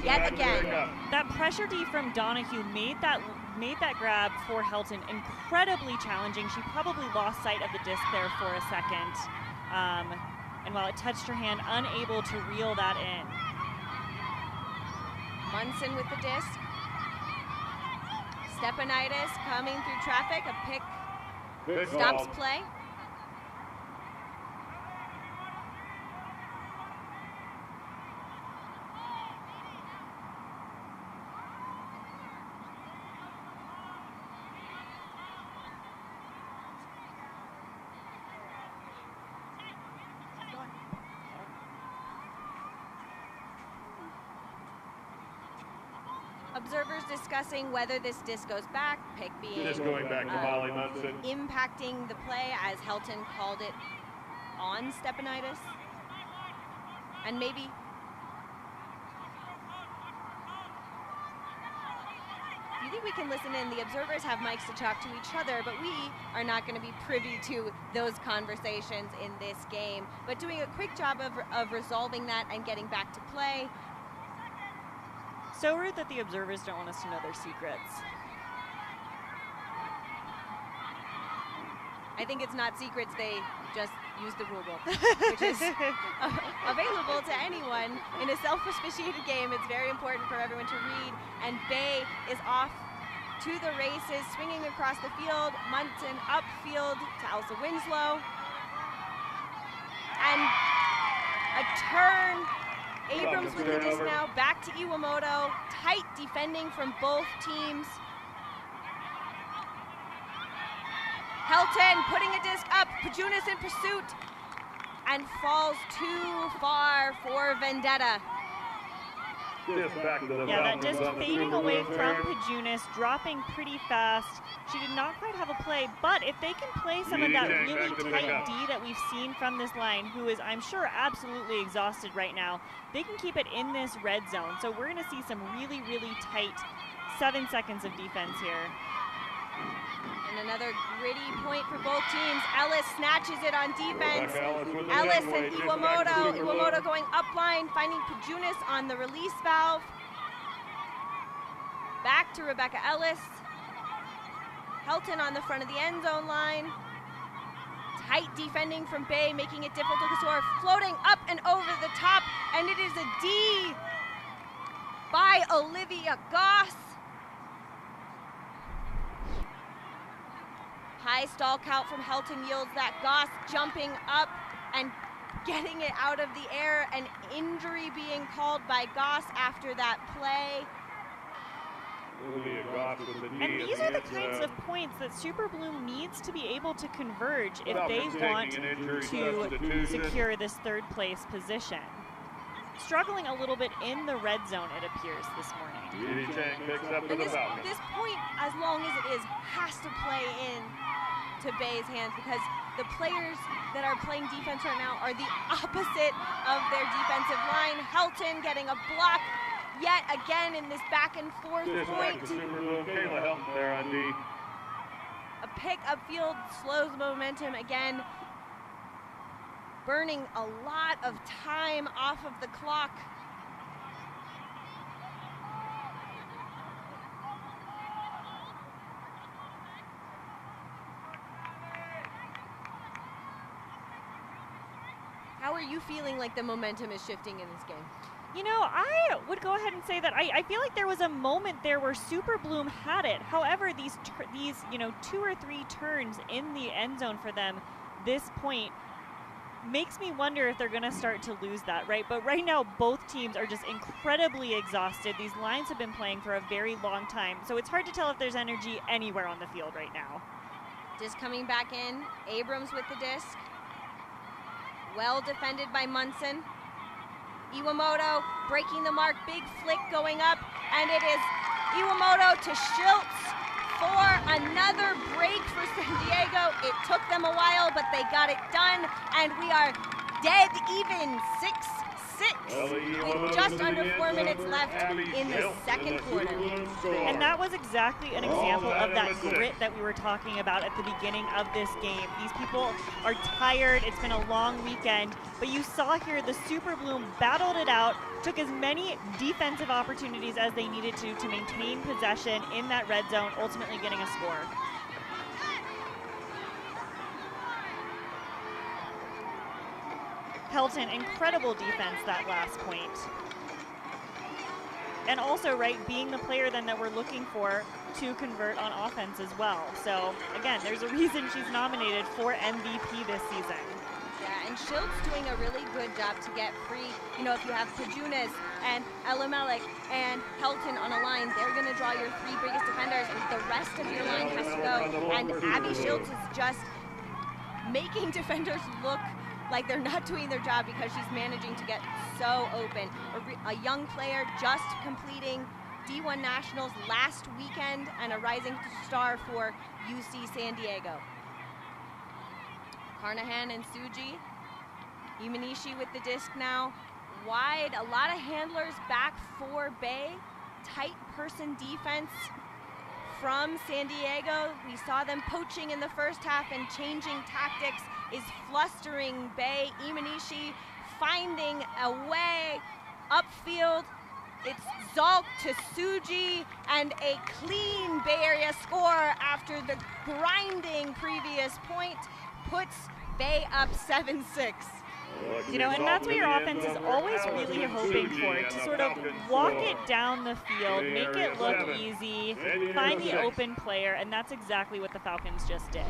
yet again. That pressure D from Donahue made that grab for Helton incredibly challenging. She probably lost sight of the disc there for a second. And while it touched her hand, unable to reel that in. Munson with the disc. Stepanidis coming through traffic. A pick stops play. Observers discussing whether this disc goes back, pick being Disc going back to Molly Munson. impacting the play as Helton called it on Stepanidis. And maybe you think we can listen in? The observers have mics to talk to each other, but we are not going to be privy to those conversations in this game. But doing a quick job of resolving that and getting back to play. So rude that the observers don't want us to know their secrets. I think it's not secrets, they just use the rule book, which is available to anyone. In a self-officiated game, it's very important for everyone to read. And Bay is off to the races, swinging across the field. Munson upfield to Elsa Winslow. And a turn. Abrams with the disc now, back to Iwamoto. Tight defending from both teams. Helton putting a disc up, Pajunas in pursuit, and falls too far for Vendetta. Yeah, that disc fading away from Pajunas, dropping pretty fast. She did not quite have a play, but if they can play some of that really tight D that we've seen from this line, who is, I'm sure, absolutely exhausted right now, they can keep it in this red zone. So we're going to see some really, really tight 7 seconds of defense here. And another gritty point for both teams. Ellis snatches it on defense. Ellis and Iwamoto. Iwamoto going up line, finding Pajunas on the release valve. Back to Rebecca Ellis. Helton on the front of the end zone line. Tight defending from Bay, making it difficult to score. Floating up and over the top, and it is a D by Olivia Goss. High stall count from Helton yields that. Goss jumping up and getting it out of the air. An injury being called by Goss after that play. And these are the kinds of points that Super Bloom needs to be able to converge if they want to secure this third place position. Struggling a little bit in the red zone, it appears, this morning. And this point, as long as it is, has to play in to Bay's hands, because the players that are playing defense right now are the opposite of their defensive line. Helton getting a block yet again in this back and forth point. A pick upfield slows momentum again, burning a lot of time off of the clock. How are you feeling like the momentum is shifting in this game? You know, I would go ahead and say that I feel like there was a moment there where Super Bloom had it. However, these 2 or 3 turns in the end zone for them, this point, makes me wonder if they're going to start to lose that, right? But right now, both teams are just incredibly exhausted. These lines have been playing for a very long time, so it's hard to tell if there's energy anywhere on the field right now. Disc coming back in. Abrams with the disc. Well defended by Munson. Iwamoto breaking the mark. Big flick going up, and it is Iwamoto to Schultz for another break for San Diego. It took them a while, but they got it done, and we are dead even, 6-6, with just under 4 minutes left in the second quarter. And that was exactly an example of that grit that we were talking about at the beginning of this game. These people are tired. It's been a long weekend, but you saw here the Super Bloom battled it out, took as many defensive opportunities as they needed to maintain possession in that red zone, ultimately getting a score. Helton, incredible defense that last point. And also, right, being the player then that we're looking for to convert on offense as well. So, again, there's a reason she's nominated for MVP this season. Yeah, and Schultz doing a really good job to get free. You know, if you have Pajunas and Elimelech and Helton on a line, they're going to draw your 3 biggest defenders, and the rest of your line has to go. And Abby Schultz is just making defenders look like they're not doing their job because she's managing to get so open. A young player just completing D1 Nationals last weekend and a rising star for UC San Diego. Carnahan and Suji. Imanishi with the disc now. Wide, a lot of handlers back for Bay. Tight person defense from San Diego. We saw them poaching in the first half, and changing tactics is flustering Bay. Imanishi finding a way upfield. It's Zalk to Suji, and a clean Bay Area score after the grinding previous point puts Bay up 7-6. You know, and that's what your offense is always really hoping for, to sort of walk it down the field, make it look easy, find the open player, and that's exactly what the Falcons just did.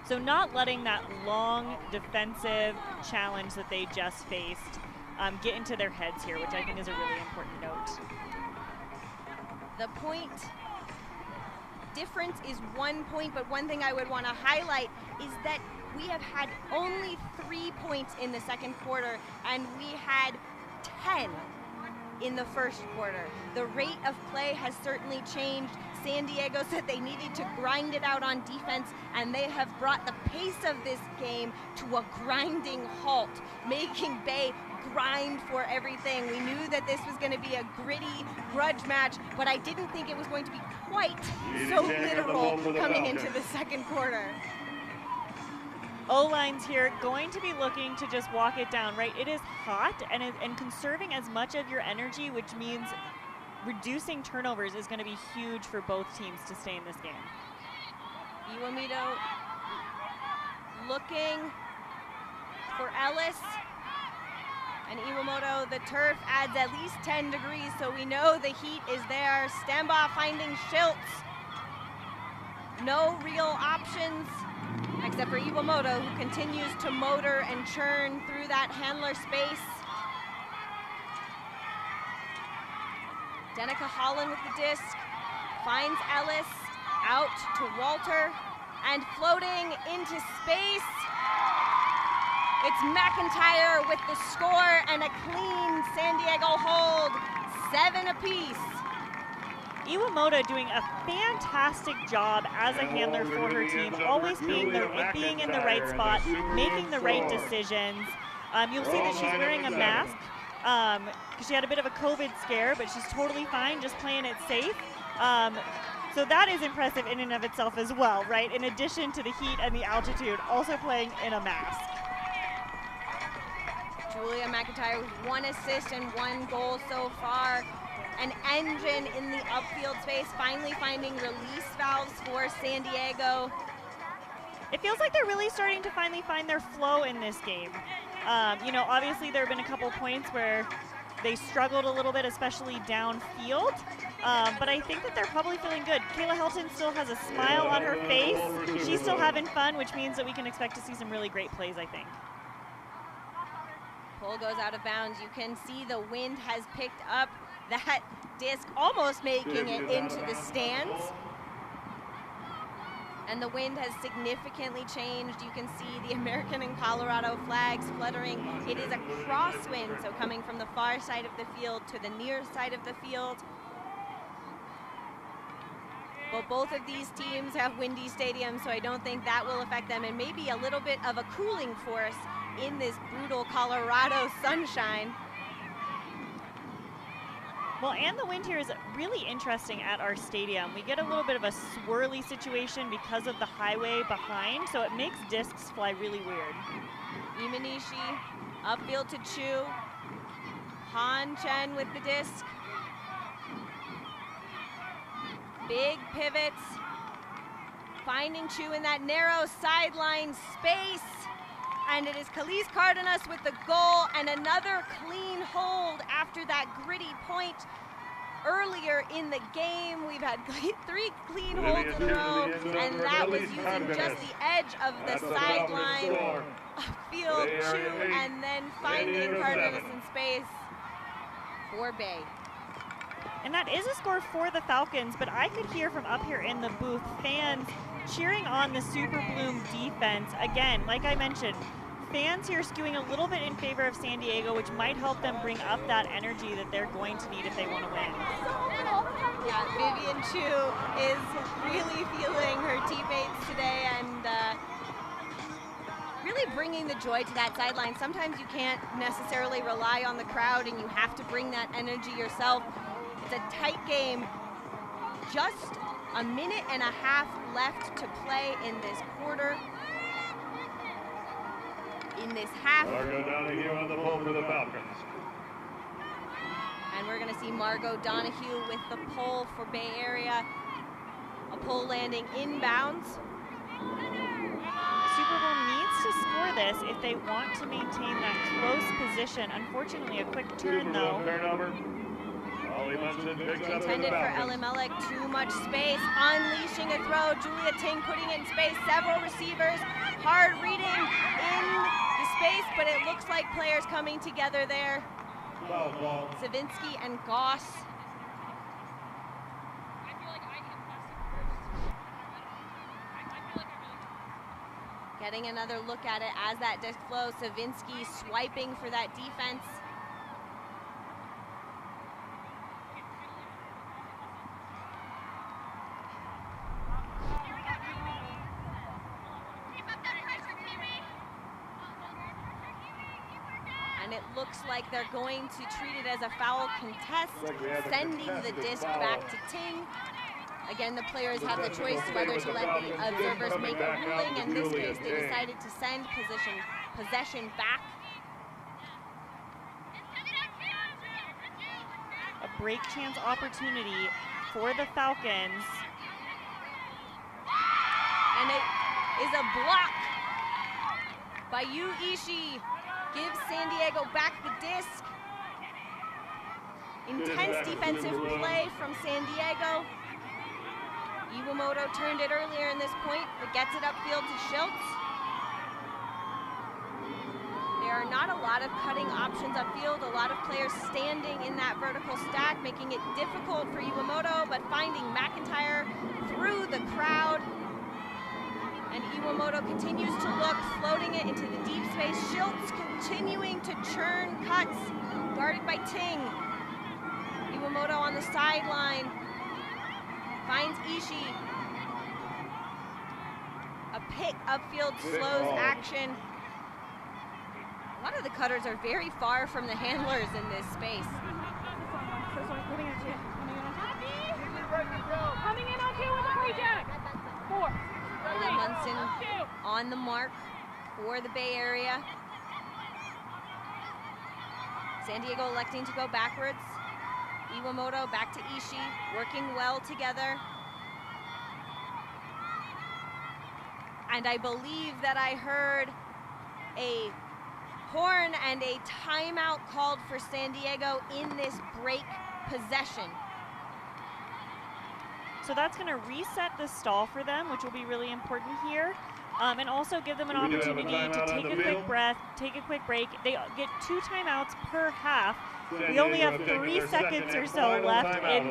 So not letting that long defensive challenge that they just faced get into their heads here, which I think is a really important note. The point difference is 1 point, but one thing I would want to highlight is that we have had only 3 points in the second quarter, and we had 10 in the first quarter. The rate of play has certainly changed. San Diego said they needed to grind it out on defense, and they have brought the pace of this game to a grinding halt, making Bay grind for everything. We knew that this was going to be a gritty grudge match, but I didn't think it was going to be quite so literal coming into the second quarter. O-line's here going to be looking to just walk it down, right? It is hot, and conserving as much of your energy, which means reducing turnovers, is going to be huge for both teams to stay in this game. Iwamito looking for Ellis. And Iwamoto, the turf adds at least 10 degrees, so we know the heat is there. Stembaugh finding Schultz. No real options, except for Iwamoto, who continues to motor and churn through that handler space. Danica Holland with the disc, finds Ellis, out to Walter, and floating into space. It's McIntyre with the score and a clean San Diego hold, 7 apiece. Iwamoto doing a fantastic job as a handler for her team, always being in the right spot, making the right decisions. You'll see that she's wearing a mask because she had a bit of a COVID scare, but she's totally fine, just playing it safe. So that is impressive in and of itself as well, right? In addition to the heat and the altitude, also playing in a mask. Julia McIntyre with 1 assist and 1 goal so far. An engine in the upfield space, finally finding release valves for San Diego. It feels like they're really starting to finally find their flow in this game. You know, obviously there have been a couple points where They struggled a little bit, especially downfield, but I think that they're probably feeling good. Kayla Helton still has a smile on her face. She's still having fun, which means that we can expect to see some really great plays, I think. Pole goes out of bounds. You can see the wind has picked up that disc, almost making it into the stands. And the wind has significantly changed. You can see the American and Colorado flags fluttering. It is a crosswind, so coming from the far side of the field to the near side of the field. But both of these teams have windy stadiums, so I don't think that will affect them, and maybe a little bit of a cooling force in this brutal Colorado sunshine. Well, and the wind here is really interesting at our stadium. We get a little bit of a swirly situation because of the highway behind, so it makes discs fly really weird. Imanishi upfield to Chu. Han Chen with the disc. Big pivots. Finding Chu in that narrow sideline space. And it is Khalees Cardenas with the goal and another clean hold after that gritty point earlier in the game. We've had 3 clean holds in a row, and that was using just the edge of the sideline. Field Chu, and then finding Cardenas in space for Bay. And that is a score for the Falcons, but I could hear from up here in the booth fans cheering on the Super Bloom defense. Again, like I mentioned, fans here skewing a little bit in favor of San Diego, which might help them bring up that energy that they're going to need if they want to win. Yeah, Vivian Chu is really feeling her teammates today and really bringing the joy to that sideline. Sometimes you can't necessarily rely on the crowd and you have to bring that energy yourself. It's a tight game. Just a minute and a half left to play in this quarter. In this half. Margot Donahue on the pole for the Falcons. And we're going to see Margot Donahue with the pole for Bay Area. A pole landing inbounds. Super Bowl needs to score this if they want to maintain that close position. Unfortunately, a quick turn though. Intended for Elimelech, too much space, unleashing a throw. Julia Ting putting it in space, several receivers, hard reading in the space, but it looks like players coming together there. Savinsky and Goss. Getting another look at it as that disc flows. Savinsky swiping for that defense. And it looks like they're going to treat it as a foul contest, sending the disc back to Ting. Again, the players have the choice whether to let the observers make a ruling. In this case, they decided to send possession back. A break chance opportunity for the Falcons. And it is a block by Yu Ishii. Gives San Diego back the disc. Intense defensive play from San Diego. Iwamoto turned it earlier in this point, but gets it upfield to Schultz. There are not a lot of cutting options upfield, a lot of players standing in that vertical stack, making it difficult for Iwamoto, but finding McIntyre through the crowd. And Iwamoto continues to look, floating it into the deep space. Schultz continuing to churn cuts, guarded by Ting. Iwamoto on the sideline, finds Ishii. A pick upfield slows action. A lot of the cutters are very far from the handlers in this space. Coming in on 2 with the pre-jack. 4. Lynn Munson on the mark for the Bay Area. San Diego electing to go backwards. Iwamoto back to Ishii, working well together. And I believe that I heard a horn and a timeout called for San Diego in this break possession. So that's going to reset the stall for them, which will be really important here. And also give them an opportunity to take a quick breath, take a quick break. They get 2 timeouts per half. We only have 3 seconds or so left in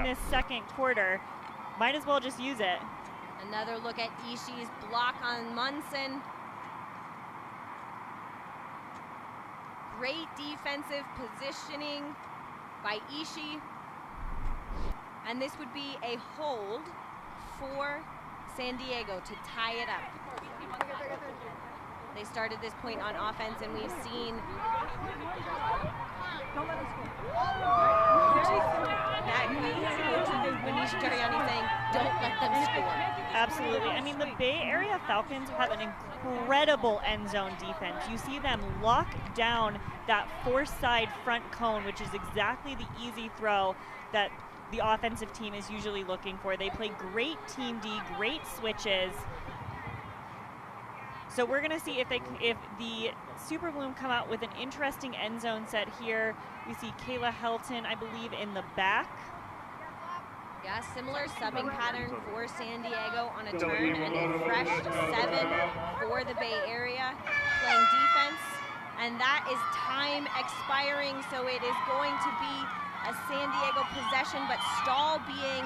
this second quarter. Might as well just use it. Another look at Ishii's block on Munson. Great defensive positioning by Ishii. And this would be a hold for San Diego to tie it up. They started this point on offense, and we've seen Manish Jariani saying, don't let them score. Absolutely. I mean, the Bay Area Falcons have an incredible end zone defense. You see them lock down that force-side front cone, which is exactly the easy throw that the offensive team is usually looking for. They play great team D, great switches. So we're going to see if the Super Bloom come out with an interesting end zone set here. We see Kayla Helton, I believe, in the back. Yeah, similar subbing pattern for San Diego on a turn, and a fresh 7 for the Bay Area playing defense. And that is time expiring, so it is going to be a San Diego possession, but stall being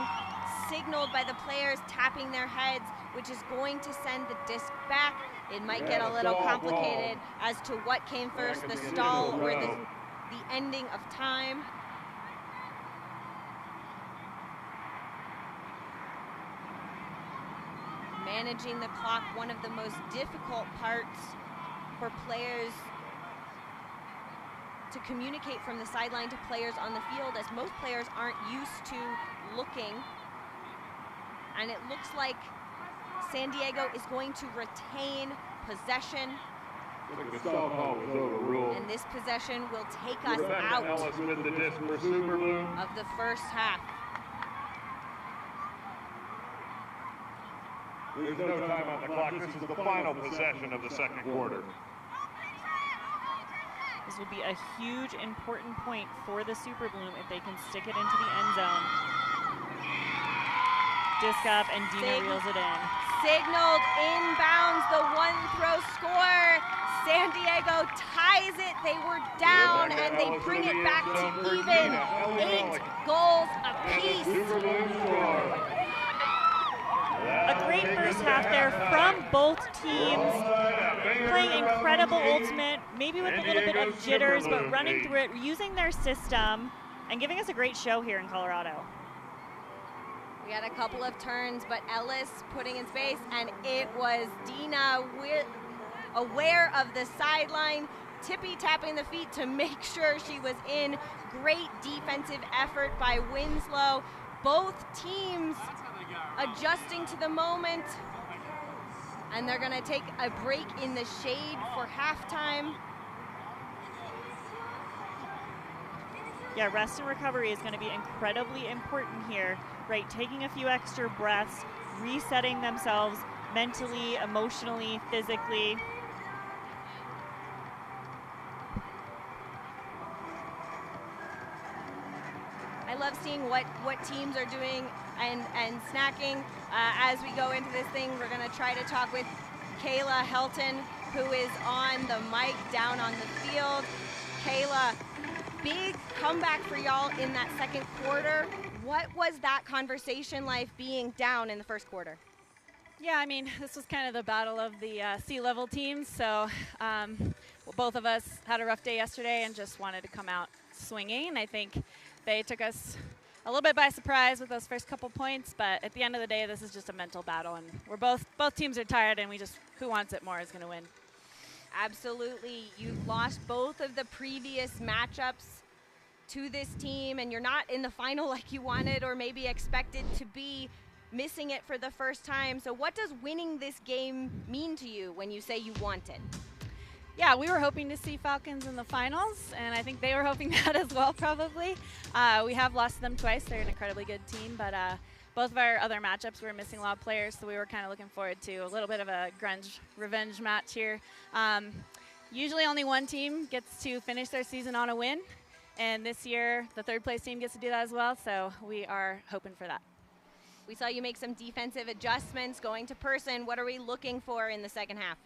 signaled by the players tapping their heads, which is going to send the disc back. It might get a little complicated as to what came first, the stall or the ending of time. Managing the clock, one of the most difficult parts for players to communicate from the sideline to players on the field, as most players aren't used to looking. And it looks like San Diego is going to retain possession. The stall call was overruled. And this possession will take us out with the disc for Super Bloom of the first half. There's no time on the clock. This is the final possession of the second quarter. This will be a huge, important point for the Super Bloom if they can stick it into the end zone. Disc up, and Dina reels it in. Signaled inbounds, the one throw score. San Diego ties it. They were down, and they bring it back to even. 8 goals apiece. A great first half there from both teams, playing incredible ultimate, maybe with a little bit of jitters, but running through it, using their system, and giving us a great show here in Colorado. We had a couple of turns, but Ellis putting in space, and it was Dina aware of the sideline, tippy-tapping the feet to make sure she was in. Great defensive effort by Winslow. Both teams adjusting to the moment, and they're gonna take a break in the shade for halftime. Yeah, rest and recovery is gonna be incredibly important here, right? Taking a few extra breaths, resetting themselves mentally, emotionally, physically. I love seeing what teams are doing and snacking. As we go into this thing, we're gonna try to talk with Kayla Helton, who is on the mic down on the field. Kayla, big comeback for y'all in that second quarter. What was that conversation like being down in the first quarter? Yeah, I mean, this was kind of the battle of the C-level teams. So both of us had a rough day yesterday and just wanted to come out swinging. I think they took us a little bit by surprise with those first couple points, but at the end of the day, this is just a mental battle, and we're both teams are tired, and we just, who wants it more is going to win. Absolutely. You've lost both of the previous matchups to this team, and you're not in the final like you wanted or maybe expected to be, missing it for the first time. So what does winning this game mean to you when you say you want it? Yeah, we were hoping to see Falcons in the finals, and I think they were hoping that as well, probably. We have lost them twice. They're an incredibly good team, but both of our other matchups, we were missing a lot of players, so we were kind of looking forward to a little bit of a grunge revenge match here. Usually only one team gets to finish their season on a win, and this year the third place team gets to do that as well, so we are hoping for that. We saw you make some defensive adjustments going to person. What are we looking for in the second half?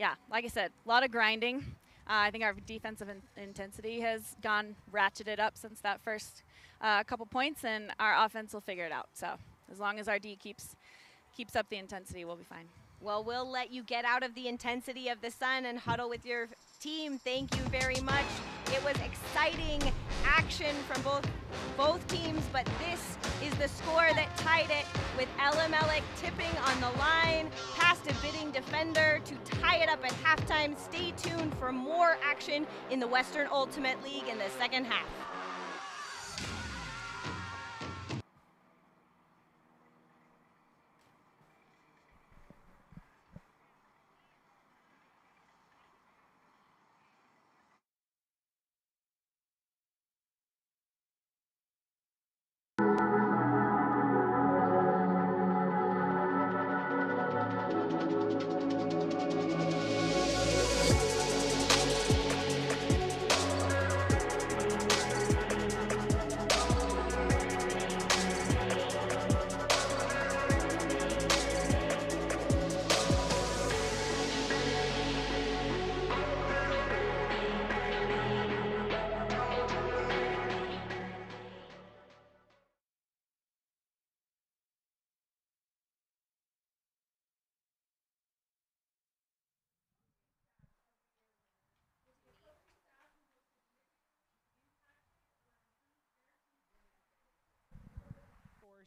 Yeah, like I said, a lot of grinding. I think our defensive intensity has gone ratcheted up since that first couple points, and our offense will figure it out. So as long as our D keeps up the intensity, we'll be fine. Well, we'll let you get out of the intensity of the sun and huddle with your team. Thank you very much. It was exciting action from both teams, but this is the score that tied it, with Ella Melek tipping on the line past a bidding defender to tie it up at halftime. Stay tuned for more action in the Western Ultimate League in the second half.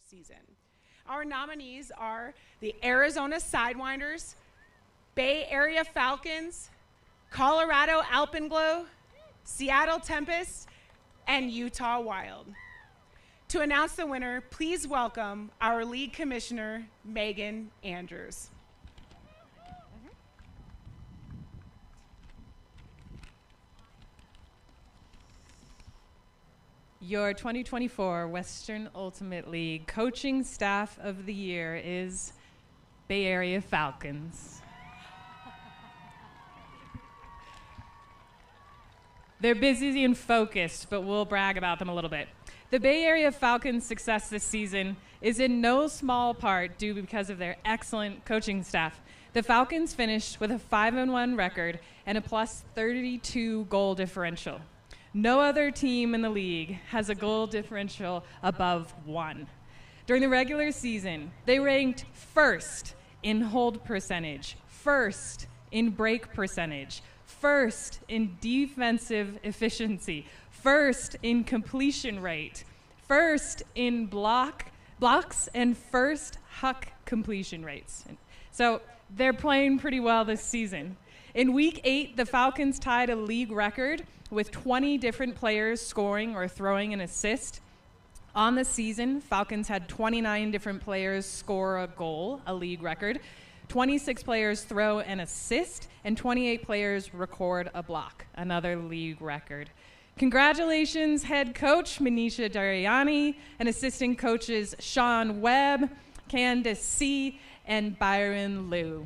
Season. Our nominees are the Arizona Sidewinders, Bay Area Falcons, Colorado Alpenglow, Seattle Tempest, and Utah Wild. To announce the winner, please welcome our league commissioner, Megan Andrews. Your 2024 Western Ultimate League Coaching Staff of the Year is Bay Area Falcons. They're busy and focused, but we'll brag about them a little bit. The Bay Area Falcons' success this season is in no small part due because of their excellent coaching staff. The Falcons finished with a 5-1 record and a plus 32 goal differential. No other team in the league has a goal differential above 1. During the regular season, they ranked first in hold percentage, first in break percentage, first in defensive efficiency, first in completion rate, first in blocks, and first huck completion rates. So they're playing pretty well this season. In Week 8, the Falcons tied a league record with 20 different players scoring or throwing an assist. On the season, Falcons had 29 different players score a goal, a league record, 26 players throw an assist, and 28 players record a block, another league record. Congratulations, head coach Manisha Dariani, and assistant coaches Sean Webb, Candace C., and Byron Liu.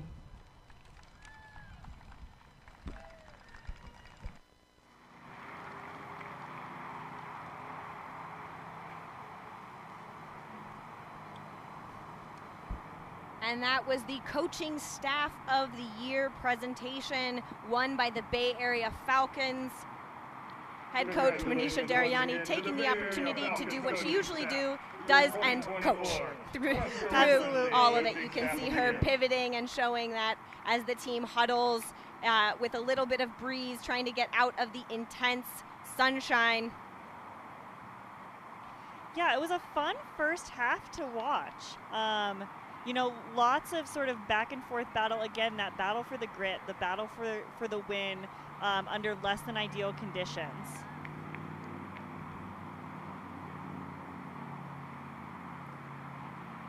And that was the Coaching Staff of the Year presentation, won by the Bay Area Falcons. Head coach Manisha Dariani taking the opportunity to do what she usually does and coach through all of it. You can see her pivoting and showing that as the team huddles with a little bit of breeze, trying to get out of the intense sunshine. Yeah, it was a fun first half to watch. You know, lots of sort of back and forth battle. Again, that battle for the grit, the battle for the win under less than ideal conditions.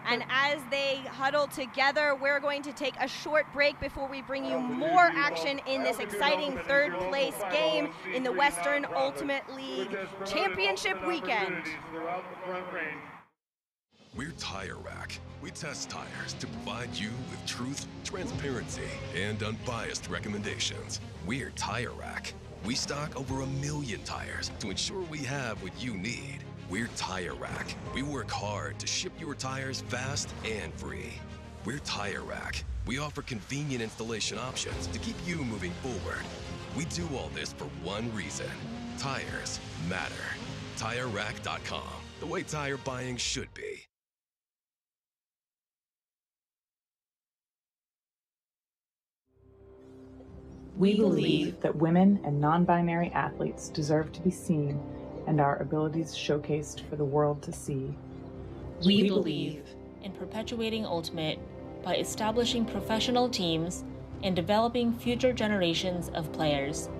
And as they huddle together, we're going to take a short break before we bring you more action in this exciting third place game in the Western Ultimate League Championship Weekend. We're Tire Rack. We test tires to provide you with truth, transparency, and unbiased recommendations. We're Tire Rack. We stock over 1 million tires to ensure we have what you need. We're Tire Rack. We work hard to ship your tires fast and free. We're Tire Rack. We offer convenient installation options to keep you moving forward. We do all this for one reason. Tires matter. TireRack.com. The way tire buying should be. We believe that women and non-binary athletes deserve to be seen and our abilities showcased for the world to see. We believe in perpetuating Ultimate by establishing professional teams and developing future generations of players.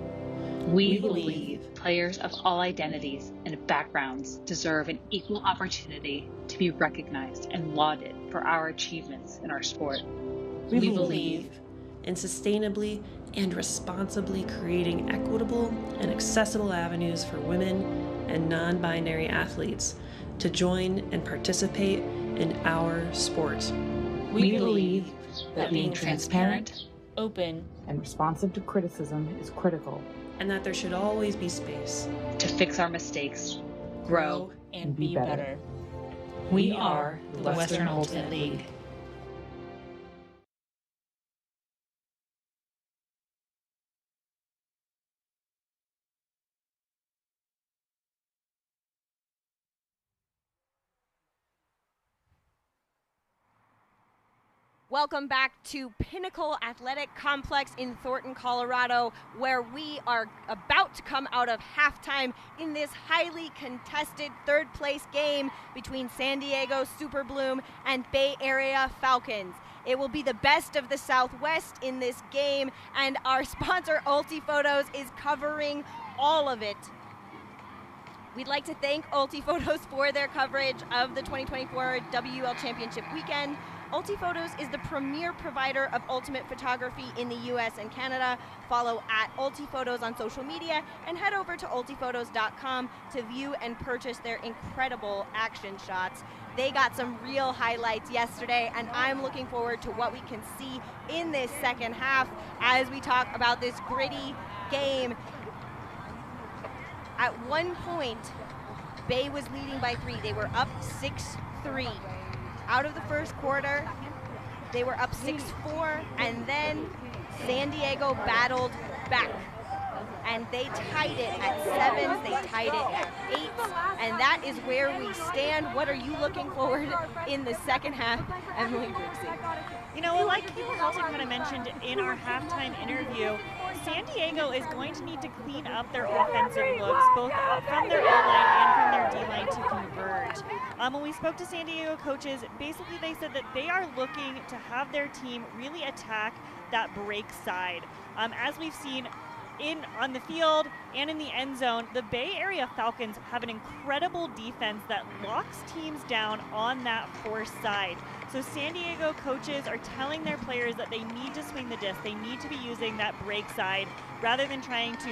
We believe players of all identities and backgrounds deserve an equal opportunity to be recognized and lauded for our achievements in our sport. We believe in sustainably and responsibly creating equitable and accessible avenues for women and non-binary athletes to join and participate in our sport. We believe that being transparent, open, and responsive to criticism is critical, and that there should always be space to fix our mistakes, grow, and be better. We are the Western Ultimate League. Welcome back to Pinnacle Athletic Complex in Thornton, Colorado, where we are about to come out of halftime in this highly contested third-place game between San Diego Super Bloom and Bay Area Falcons. It will be the best of the Southwest in this game, and our sponsor, Ulti-Photos, is covering all of it. We'd like to thank Ulti-Photos for their coverage of the 2024 WL Championship weekend. Ulti-Photos is the premier provider of ultimate photography in the US and Canada. Follow at Ulti-Photos on social media and head over to ultiphotos.com to view and purchase their incredible action shots. They got some real highlights yesterday, and I'm looking forward to what we can see in this second half as we talk about this gritty game. At one point, Bay was leading by 3. They were up 6-3. Out of the first quarter, they were up 6-4, and then San Diego battled back. And they tied it at 7s, they tied it at 8s, and that is where we stand. What are you looking forward in the second half, Emily Brooksy? You know, like Halton kind of mentioned in our halftime interview, San Diego is going to need to clean up their offensive looks, both from their O-line and from their D-line to converge. When we spoke to San Diego coaches, basically they said that they are looking to have their team really attack that break side. As we've seen on the field and in the end zone, the Bay Area Falcons have an incredible defense that locks teams down on that force side. So San Diego coaches are telling their players that they need to swing the disc. They need to be using that break side rather than trying to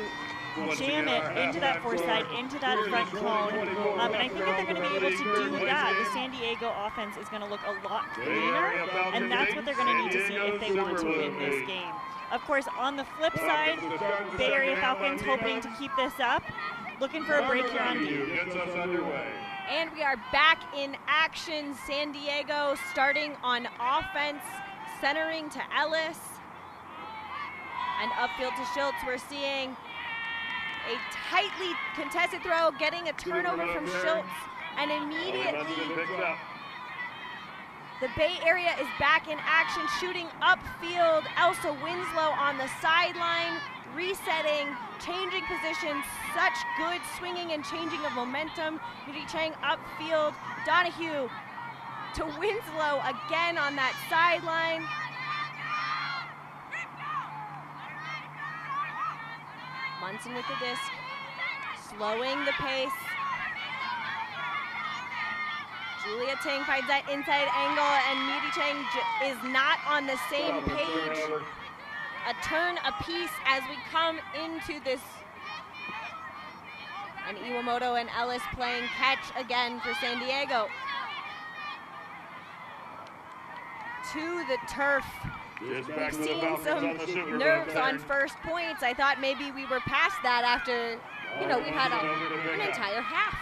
jam it into that force side, into that front cone. And I think if they're going to be able to do that, the San Diego offense is going to look a lot cleaner, and that's what they're going to need to see if they want to win this game. Of course, on the flip side, Bay Area Falcons hoping to keep this up, looking for a break here on D. And we are back in action. San Diego starting on offense, centering to Ellis. And upfield to Schultz, we're seeing a tightly contested throw, getting a turnover from Schultz, and immediately the Bay Area is back in action, shooting upfield. Elsa Winslow on the sideline, resetting, changing positions, such good swinging and changing of momentum. Yuri Chang upfield, Donahue to Winslow again on that sideline. Munson with the disc, slowing the pace. Julia Tang finds that inside angle, and Yuri Chang is not on the same page. A turn apiece as we come into this. And Iwamoto and Ellis playing catch again for San Diego. to the turf. Just We've back to the seen Falcons some on the Super nerves Bowl on turn. first points. I thought maybe we were past that after, you know, we've had an entire half.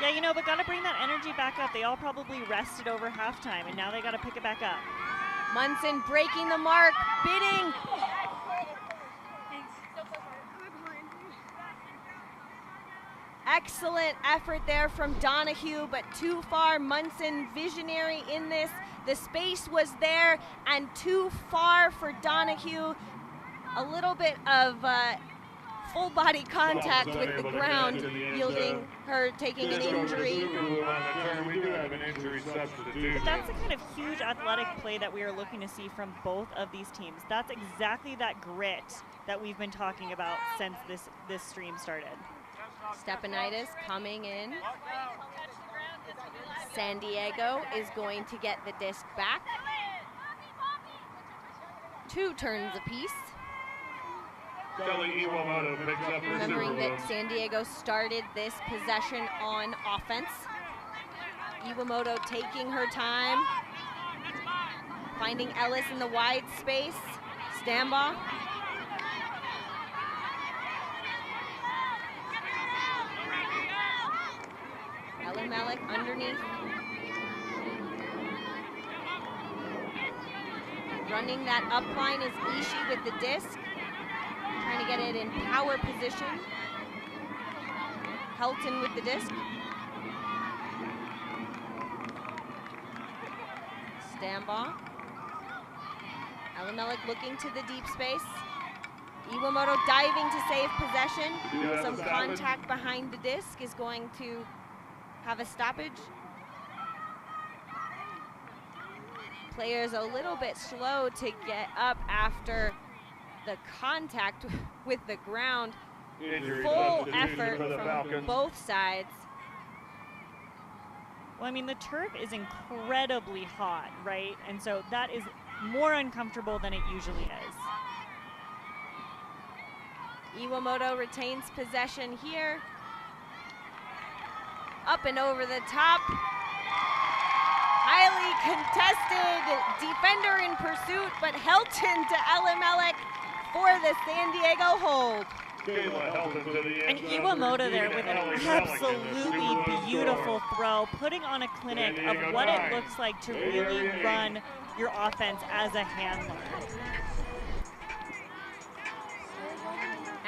Yeah, you know, but got to bring that energy back up. They all probably rested over halftime, and now they got to pick it back up. Munson breaking the mark, bidding. Excellent effort there from Donahue, but too far. Munson visionary in this. The space was there and too far for Donahue. A little bit of full body contact with the ground, yielding her taking an injury. We do have an injury substitute. But that's the kind of huge athletic play that we are looking to see from both of these teams. That's exactly that grit that we've been talking about since this stream started. Stepanidis coming in. San Diego is going to get the disc back. 2 turns apiece. Kelly Iwamoto picks up her Remembering Super Bowl. that San Diego started this possession on offense. Iwamoto taking her time. Finding Ellis in the wide space. Stambaugh. Elimelech underneath. Running that up line is Ishii with the disc. Trying to get it in power position. Helton with the disc. Stambaugh. Elimelech looking to the deep space. Iwamoto diving to save possession. Some contact behind the disc is going to have a stoppage. Players a little bit slow to get up after the contact with the ground. Full effort from both sides. Well, I mean, the turf is incredibly hot, right? And so that is more uncomfortable than it usually is. Iwamoto retains possession here. Up and over the top. Highly contested, defender in pursuit, but Helton to Elimelech for the San Diego hold. And Iwamoto there with an absolutely beautiful throw, putting on a clinic of what it looks like to really run your offense as a handler.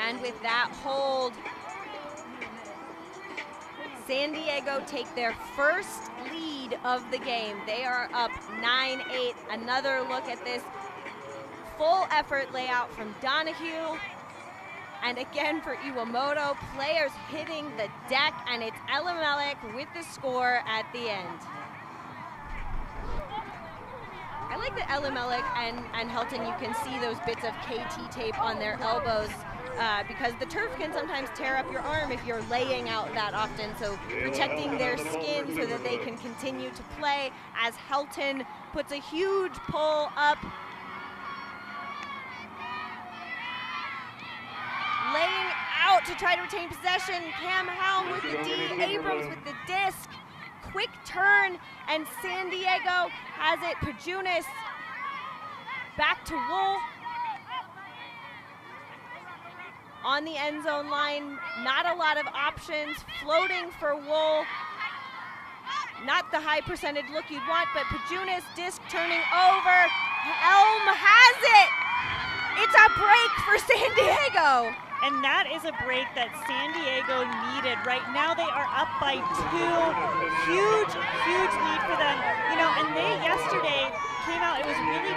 And with that hold, San Diego take their first lead of the game. They are up 9-8. Another look at this full effort layout from Donahue. And again for Iwamoto, players hitting the deck, and it's Elimelech with the score at the end. I like that Elimelech and Helton, you can see those bits of KT tape on their elbows. Because the turf can sometimes tear up your arm if you're laying out that often. So protecting their skin so that they can continue to play, as Helton puts a huge pull up. Laying out to try to retain possession. Cam Helm with the D, Abrams with the disc. Quick turn, and San Diego has it. Pajunas back to Wool. On the end zone line, not a lot of options. Floating for Wool. Not the high percentage look you'd want, but Pajunas disc turning over. Helm has it! It's a break for San Diego. And that is a break that San Diego needed. Right now they are up by 2. Huge, huge lead for them. You know, and they yesterday came out, it was really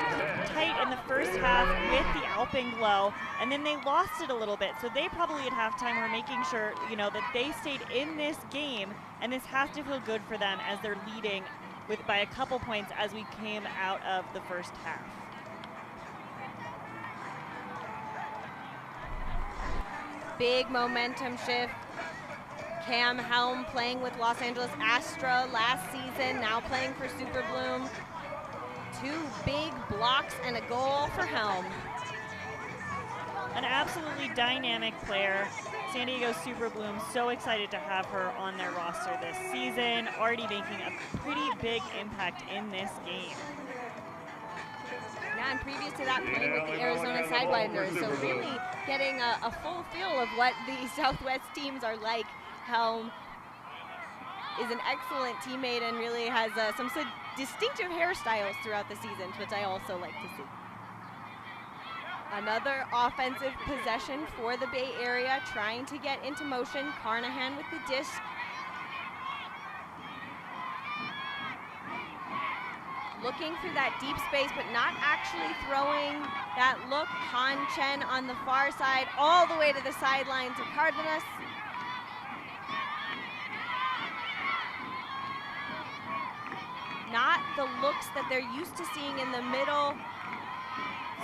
tight in the first half with the Alpenglow, and then they lost it a little bit. So they probably at halftime were making sure, you know, that they stayed in this game, and this has to feel good for them as they're leading by a couple points as we came out of the first half. Big momentum shift. Cam Helm playing with Los Angeles Astra last season, now playing for Super Bloom. 2 big blocks and a goal for Helm. An absolutely dynamic player. San Diego Super Bloom, so excited to have her on their roster this season, already making a pretty big impact in this game. Yeah, and previous to that, playing with the Arizona Sidewinders. So really getting a full feel of what the Southwest teams are like. Helm is an excellent teammate and really has some distinctive hairstyles throughout the season, which I also like to see. Another offensive possession for the Bay Area, trying to get into motion. Carnahan with the disc. Looking for that deep space, but not actually throwing that look. Han Chen on the far side, all the way to the sideline to Cardenas. Not the looks that they're used to seeing in the middle.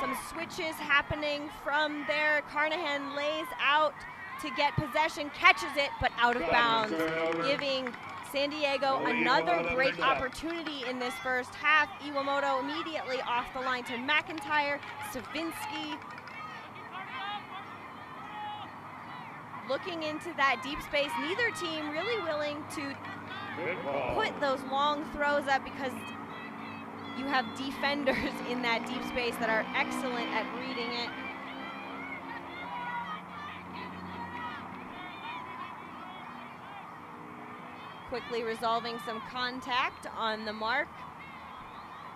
Some switches happening from there. Carnahan lays out to get possession, catches it, but out of bounds, giving San Diego another great opportunity in this first half. Iwamoto immediately off the line to McIntyre, Savinsky. Looking into that deep space, neither team really willing to put those long throws up because you have defenders in that deep space that are excellent at reading it. Quickly resolving some contact on the mark.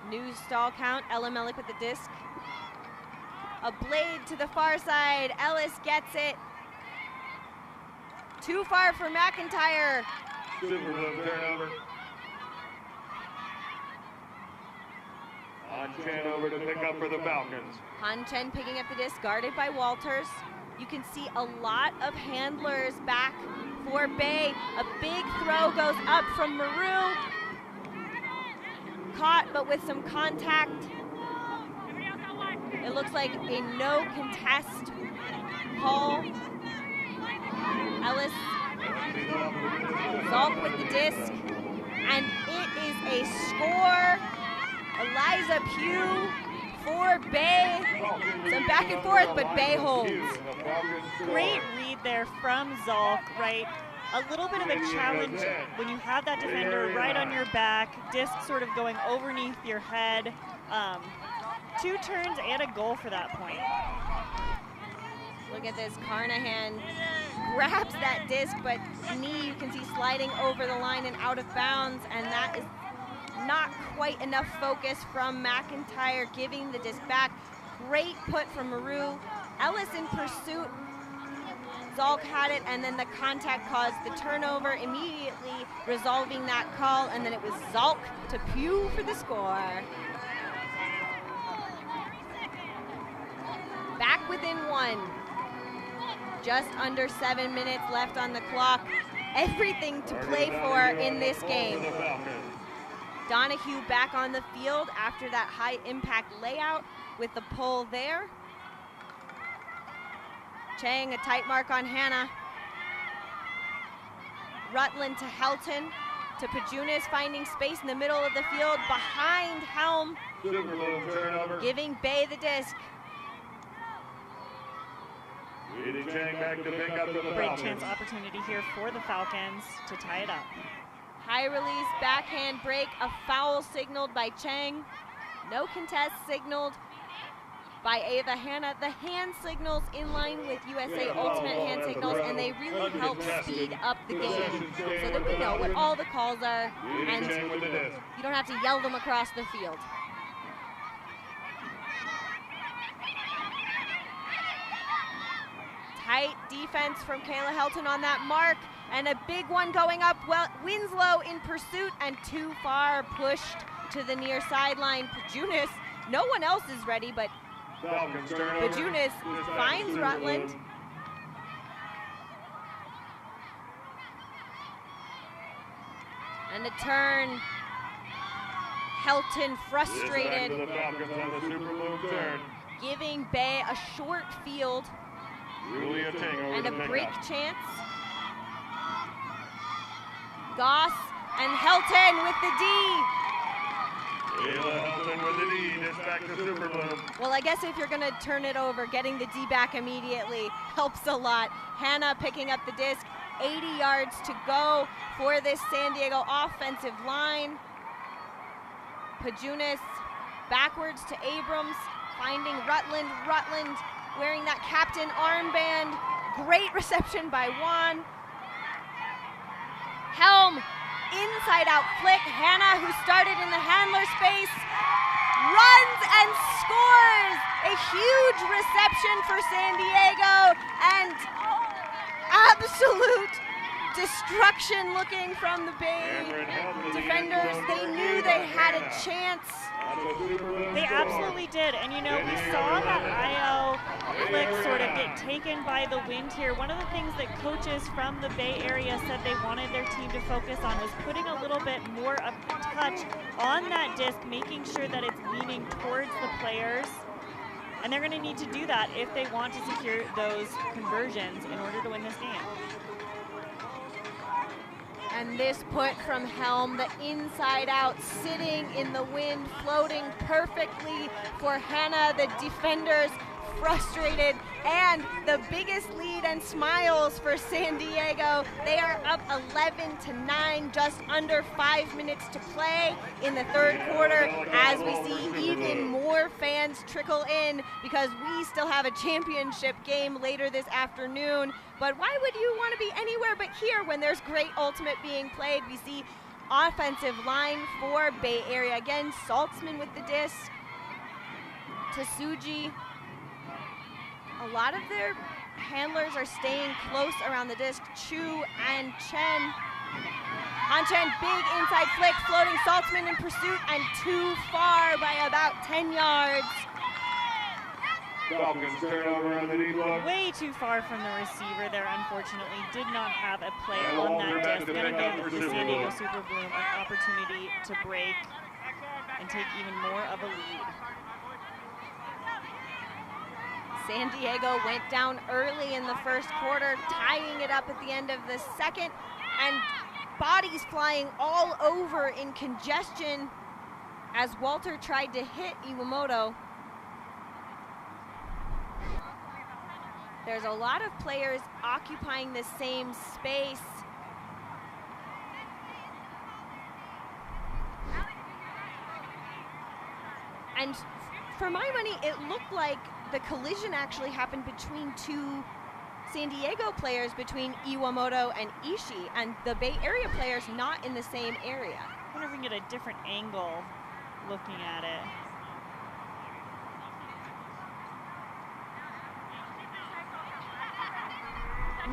New stall count, Elamelik with the disc. A blade to the far side, Ellis gets it. Too far for McIntyre. Superblue turnover. Han Chen over to pick up for the Falcons. Han Chen picking up the disc, guarded by Walters. You can see a lot of handlers back for Bay. A big throw goes up from Maru. Caught, but with some contact. It looks like a no contest call. Ellis, Zalk with the disc, and it is a score. Eliza Pugh for Bay. Some back and forth, but Bay holds. Great read there from Zalk, right? A little bit of a challenge when you have that defender right on your back, disc sort of going underneath your head. 2 turns and a goal for that point. Look at this, Carnahan grabs that disc, but knee you can see sliding over the line and out of bounds, and that is not quite enough focus from McIntyre, giving the disc back. Great put from Maru. Ellis in pursuit. Zalk had it, and then the contact caused the turnover, immediately resolving that call, and then it was Zalk to Pugh for the score. Back within 1. Just under 7 minutes left on the clock. Everything to play for in this game. Donahue back on the field after that high impact layout with the pull there. Chang, a tight mark on Hannah. Rutland to Helton, to Pajunas, finding space in the middle of the field behind Helm, giving Bay the disc. Back to pick up the Great chance opportunity here for the Falcons to tie it up. High release, backhand break, a foul signaled by Chang. No contest signaled by Ava Hanna. The hand signals in line with USA Ultimate hand signals, and they really help speed up the game so that we know what all the calls are, and you don't have to yell them across the field. Tight defense from Kayla Helton on that mark, and a big one going up. Well, Winslow in pursuit and too far, pushed to the near sideline. Pajunas, no one else is ready, but Pajunas finds Rutland. And a turn. Helton frustrated, giving Bay a short field and a break chance. Goss and Helton with the D. Helton with the D, this back to Superblue. Well, I guess if you're gonna turn it over, getting the D back immediately helps a lot. Hannah picking up the disc, 80 yards to go for this San Diego offensive line. Pajunas backwards to Abrams, finding Rutland. Rutland wearing that captain armband. Great reception by Juan. Helm, inside out flick. Hannah, who started in the handler space, runs and scores. A huge reception for San Diego and absolute destruction looking from the Bay defenders. They knew they had a chance. They absolutely did, and you know, we saw that IO flick sort of get taken by the wind here. One of the things that coaches from the Bay Area said they wanted their team to focus on was putting a little bit more of touch on that disc, making sure that it's leaning towards the players. And they're going to need to do that if they want to secure those conversions in order to win this game. And this put from Helm, the inside out, sitting in the wind, floating perfectly for Hannah. The defenders frustrated, and the biggest lead and smiles for San Diego. They are up 11-9, just under 5 minutes to play in the third quarter, as we see even more fans trickle in because we still have a championship game later this afternoon. But why would you want to be anywhere but here when there's great ultimate being played? We see offensive line for Bay Area. Again, Saltzman with the disc. Tasuji. A lot of their handlers are staying close around the disc. Chu and Chen. Han Chen, big inside flick, floating Saltzman in pursuit and too far by about 10 yards. Falcons turnover on the deep look. Way too far from the receiver there, unfortunately. Did not have a play on that disc. Gonna give the San Diego Super Bloom an opportunity to break and take even more of a lead. San Diego went down early in the first quarter, tying it up at the end of the second, and bodies flying all over in congestion as Walter tried to hit Iwamoto. There's a lot of players occupying the same space. And for my money, it looked like the collision actually happened between two San Diego players, between Iwamoto and Ishii, and the Bay Area players not in the same area. I wonder if we can get a different angle looking at it.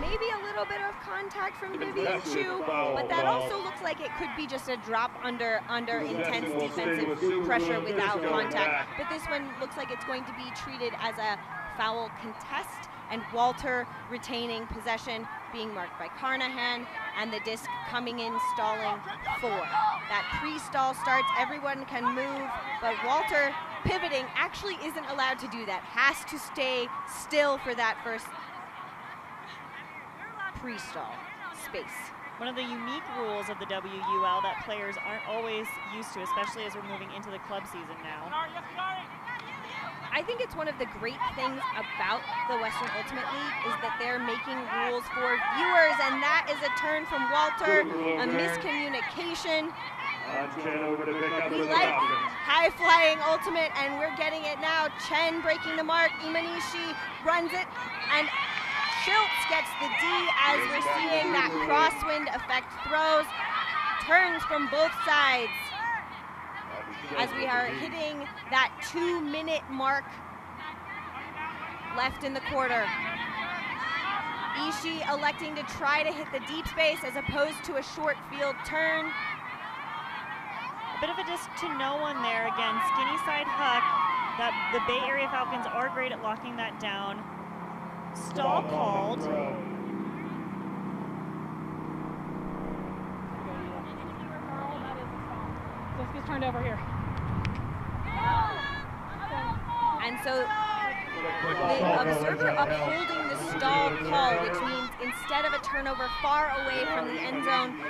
Maybe a little bit of contact from Vivian Chu, but that also looks like it could be just a drop under intense defensive pressure without contact. But this one looks like it's going to be treated as a foul contest, and Walter retaining possession, being marked by Carnahan, and the disc coming in, stalling 4. That pre-stall starts, everyone can move, but Walter pivoting actually isn't allowed to do that, has to stay still for that first pre-stall space. One of the unique rules of the WUL that players aren't always used to, especially as we're moving into the club season now. I think it's one of the great things about the Western Ultimate League is that they're making rules for viewers, and that is a turn from Walter, a miscommunication. We like high-flying Ultimate, and we're getting it now. Chen breaking the mark, Imanishi runs it, and Schultz gets the D as we're seeing that crosswind effect throws. Turns from both sides as we are hitting that 2-minute mark left in the quarter. Ishii electing to try to hit the deep space as opposed to a short field turn. A bit of a disc to no one there again. Skinny side huck. That the Bay Area Falcons are great at locking that down. Stall called. This gets turned over here. And so the observer upholding the stall call, which means instead of a turnover far away from the end zone,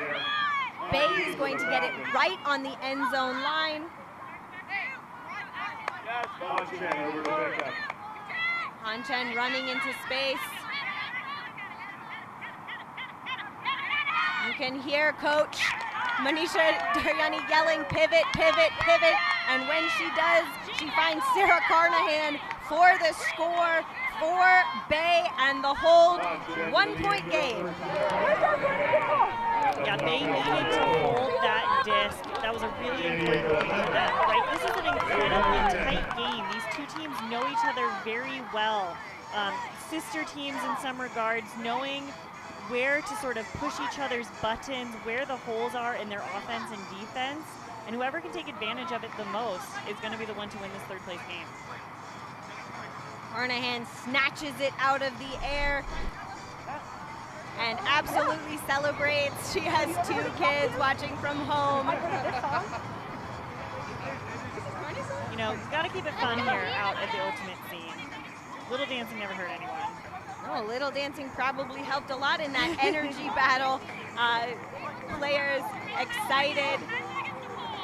Bay is going to get it right on the end zone line. Han Chen running into space. You can hear Coach Manisha Daryani yelling, pivot, pivot, pivot. And when she does, She finds Sarah Carnahan for the score for Bay and the hold. 1-point game. Yeah, they needed to hold that disc. That was a really important thing for them, right? This is an incredibly tight game. These two teams know each other very well. Sister teams in some regards, knowing where to sort of push each other's buttons, where the holes are in their offense and defense, and whoever can take advantage of it the most is going to be the one to win this third place game. Carnahan snatches it out of the air and absolutely celebrates. She has 2 kids watching from home. You know, you've got to keep it fun here out at the ultimate scene. Little dancing never hurt anyone. Oh, little dancing probably helped a lot in that energy battle. Players excited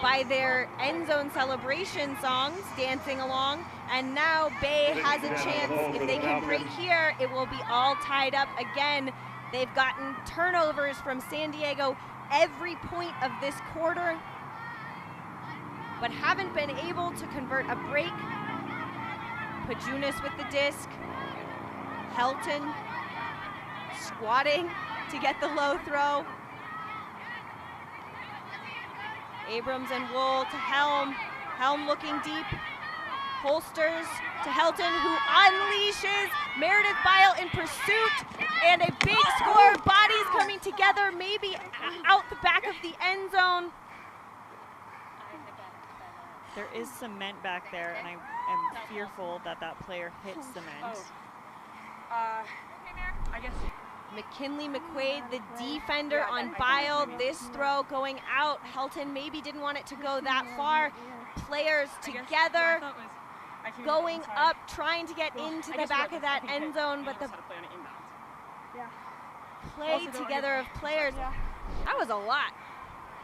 by their end zone celebration songs, dancing along. And now Bay has a chance. If they can break here, it will be all tied up again. They've gotten turnovers from San Diego every point of this quarter, but haven't been able to convert a break. Pajunas with the disc. Helton squatting to get the low throw. Abrams and Wool to Helm. Helm looking deep. Holsters to Helton, who unleashes Meredith Bile in pursuit, and a big score. Bodies coming together, maybe out the back of the end zone. There is cement back there, and I am fearful that that player hits cement. I guess. McKinley McQuaid, the defender on Bile. This throw going out. Helton maybe didn't want it to go that far. Players together, going up, trying to get into the back of that end zone, but the play together of players, that was a lot.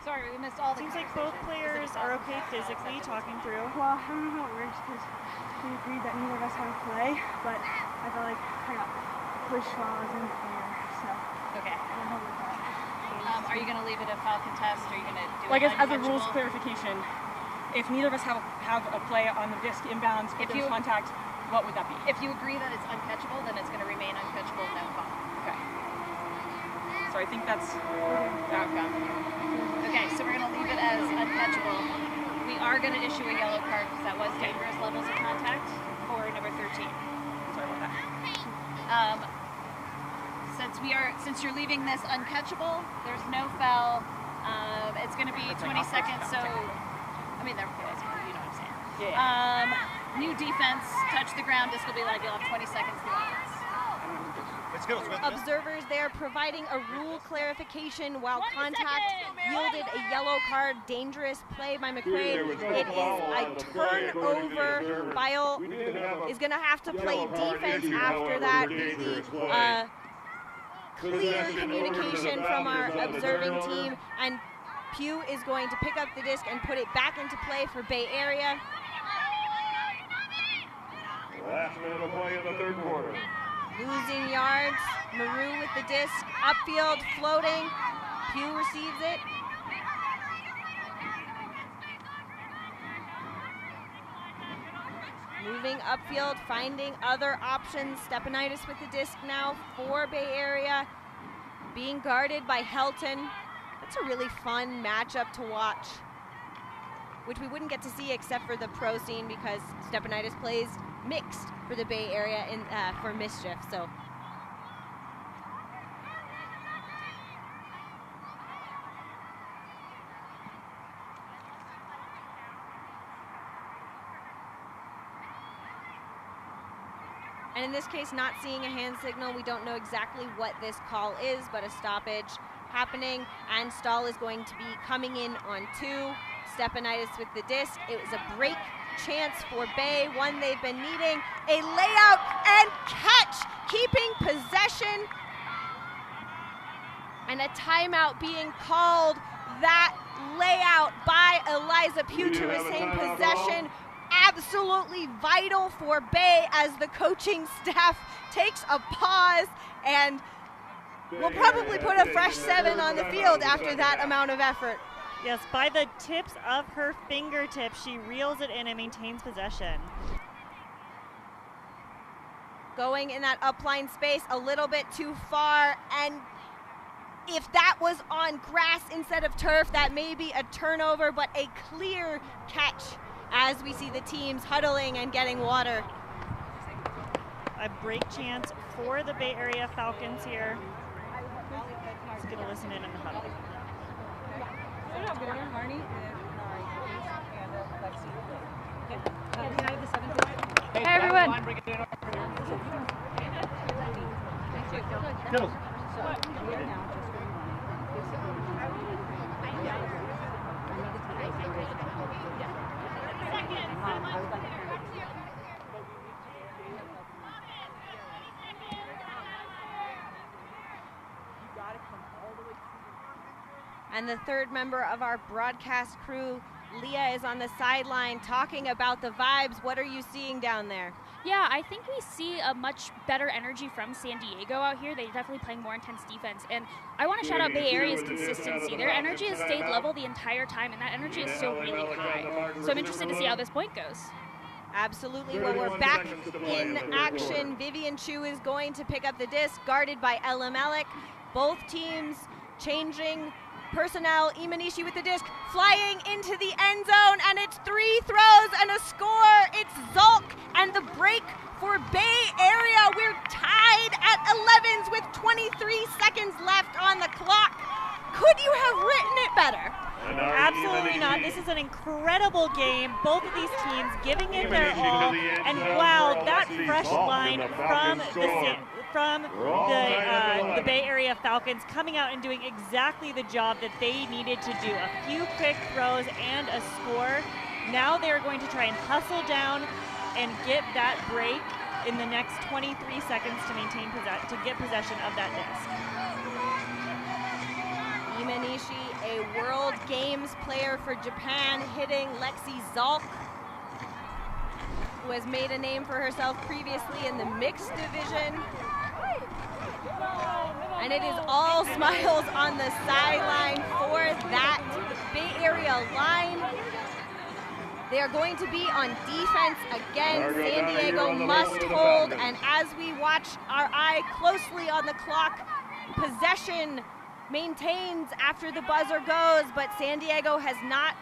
Sorry, we missed all the. Seems like both players are okay physically, talking through. Well, I don't know how it works because we agreed that neither of us had to play, but I felt like I got pushed while I was in the air, so. Okay. I don't know what that. Are you going to leave it a foul contest, or are you going to do well, I it guess as a uncatchable? rules clarification, if neither of us have a play on the disc inbounds, if there's contact, what would that be? If you agree that it's uncatchable, then it's going to remain uncatchable, no foul. Okay. So I think that's the outcome. Okay, so we're going to leave it as uncatchable. We are going to issue a yellow card because that was dangerous levels of contact for number 13. Sorry about that. Since you're leaving this uncatchable, there's no foul. It's going to be 20 seconds, so I mean, you know what I'm saying. Yeah. New defense, touch the ground. This will be live. You'll have 20 seconds to offense. Observers there providing a rule clarification while contact yielded a yellow card. Dangerous play by McQuaid. It is a turnover. Bile is going to have to play defense after that. Really clear communication from our observing team, and Pugh is going to pick up the disc and put it back into play for Bay Area. Last minute of play in the third quarter. Losing yards, Maru with the disc, upfield, floating. Pugh receives it. Moving upfield, finding other options. Stepanidis with the disc now for Bay Area. Being guarded by Helton. That's a really fun matchup to watch, which we wouldn't get to see except for the pro scene because Stepanidis plays mixed for the Bay Area for Mischief. So and in this case, not seeing a hand signal, we don't know exactly what this call is, but a stoppage happening, and Stahl is going to be coming in on 2. Stepanidis with the disc. It was a break chance for Bay, one they've been needing. A layout and catch, keeping possession. And a timeout being called. That layout by Eliza Pugh to retain possession. Absolutely vital for Bay as the coaching staff takes a pause, and will probably put a fresh 7 on the field after that amount of effort. Yes, by the tips of her fingertips, she reels it in and maintains possession. Going in that upline space a little bit too far, and if that was on grass instead of turf, that may be a turnover, but a clear catch as we see the teams huddling and getting water. A break chance for the Bay Area Falcons here. Let's get a listen in the huddle. Hey everyone. And the third member of our broadcast crew, Leah, is on the sideline talking about the vibes. What are you seeing down there? Yeah, I think we see a much better energy from San Diego out here. They're definitely playing more intense defense. And I want to shout out Bay Area's consistency. Their energy has stayed level the entire time, and that energy is still really high. So I'm interested to see how this point goes. Absolutely. Well, we're back in action. Vivian Chu is going to pick up the disc, guarded by Ella Malik. Both teams changing personnel. Imanishi with the disc, flying into the end zone, and it's 3 throws and a score. It's Zolk and the break for Bay Area. We're tied at 11s with 23 seconds left on the clock. Could you have written it better? Absolutely not. This is an incredible game. Both of these teams giving it their all. And wow, that fresh line from the Bay Area Falcons coming out and doing exactly the job that they needed to do. A few quick throws and a score. Now they're going to try and hustle down and get that break in the next 23 seconds to maintain to get possession of that disc. Imanishi, a World Games player for Japan, hitting Lexi Zolk, who has made a name for herself previously in the mixed division. And it is all smiles on the sideline for that Bay Area line. They are going to be on defense again. San Diego must hold, and as we watch our eye closely on the clock, possession maintains after the buzzer goes, but San Diego has not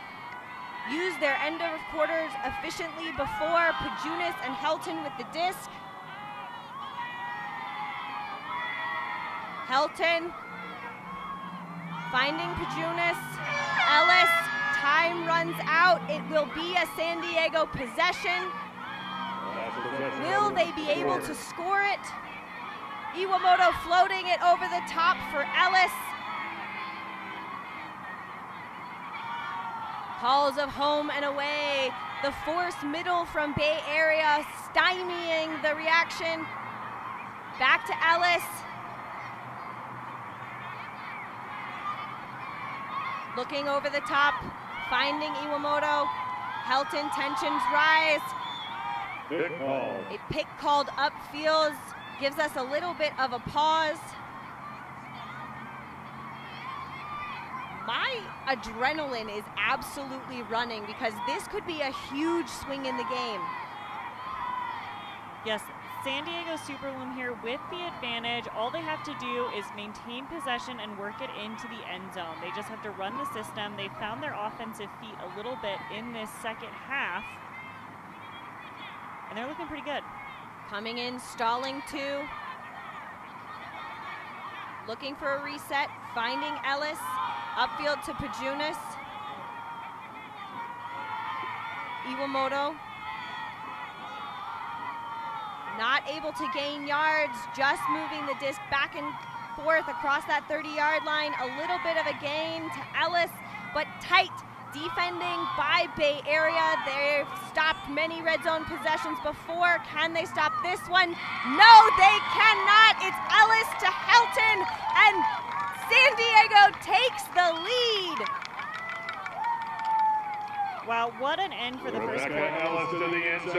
used their end of quarters efficiently before. Pajunas and Helton with the disc. Helton finding Pajunas. Ellis, time runs out. It will be a San Diego possession. Will they be able to score it? Iwamoto floating it over the top for Ellis. Calls of home and away. The forced middle from Bay Area stymieing the reaction. Back to Ellis. Looking over the top, finding Iwamoto. Helton, tensions rise. Pick call. A pick called upfield gives us a little bit of a pause. My adrenaline is absolutely running because this could be a huge swing in the game. Yes, San Diego Superloom here with the advantage. All they have to do is maintain possession and work it into the end zone. They just have to run the system. They found their offensive feet a little bit in this second half, and they're looking pretty good. Coming in, stalling 2. Looking for a reset, finding Ellis. Upfield to Pajunas. Iwamoto. Not able to gain yards, just moving the disc back and forth across that 30-yard line. A little bit of a gain to Ellis, but tight defending by Bay Area. They've stopped many red zone possessions before. Can they stop this one? No, they cannot. It's Ellis to Helton, and San Diego takes the lead. Wow, what an end for the first quarter.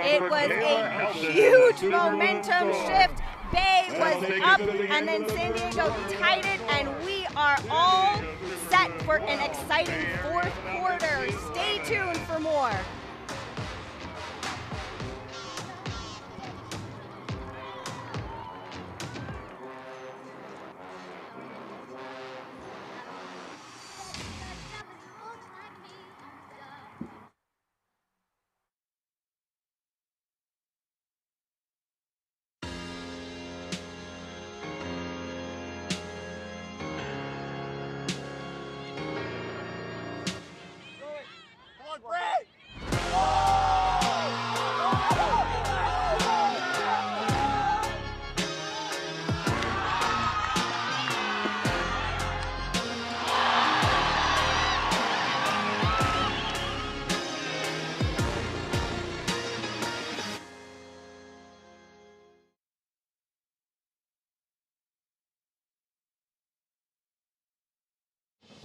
It was a huge momentum shift. Bay was up, and then San Diego tied it, and we are all set for an exciting fourth quarter. Stay tuned for more.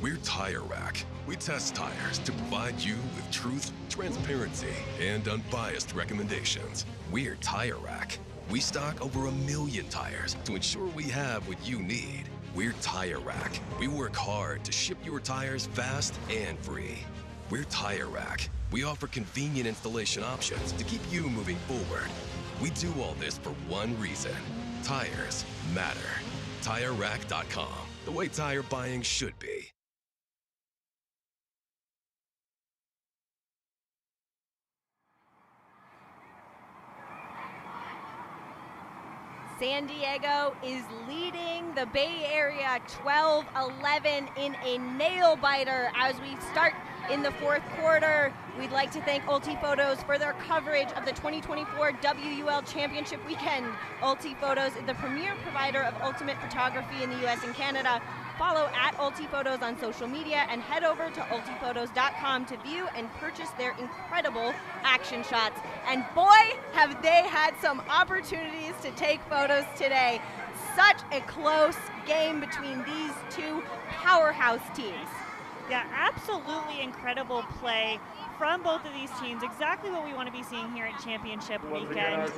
We're Tire Rack. We test tires to provide you with truth, transparency, and unbiased recommendations. We're Tire Rack. We stock over 1 million tires to ensure we have what you need. We're Tire Rack. We work hard to ship your tires fast and free. We're Tire Rack. We offer convenient installation options to keep you moving forward. We do all this for one reason. Tires matter. TireRack.com. The way tire buying should be. San Diego is leading the Bay Area 12-11 in a nail-biter as we start in the fourth quarter. We'd like to thank Ulti Photos for their coverage of the 2024 WUL Championship weekend. Ulti Photos is the premier provider of ultimate photography in the US and Canada. Follow at Ulti Photos on social media and head over to ultiphotos.com to view and purchase their incredible action shots. And boy, have they had some opportunities to take photos today. Such a close game between these two powerhouse teams. Yeah, absolutely incredible play from both of these teams. Exactly what we want to be seeing here at championship weekend.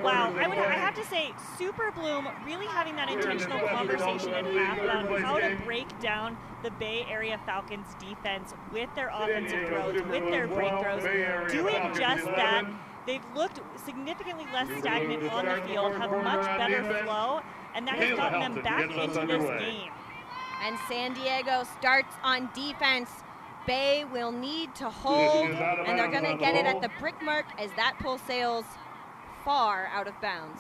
Wow, I have to say, Super Bloom really having that intentional conversation at half about how to break down the Bay Area Falcons defense with their offensive throws, with their break throws, doing just that. They've looked significantly less stagnant on the field, have much better flow, and that has gotten them back into this game. And San Diego starts on defense. Bay will need to hold, and they're going to get it at the brick mark as that pull sails far out of bounds.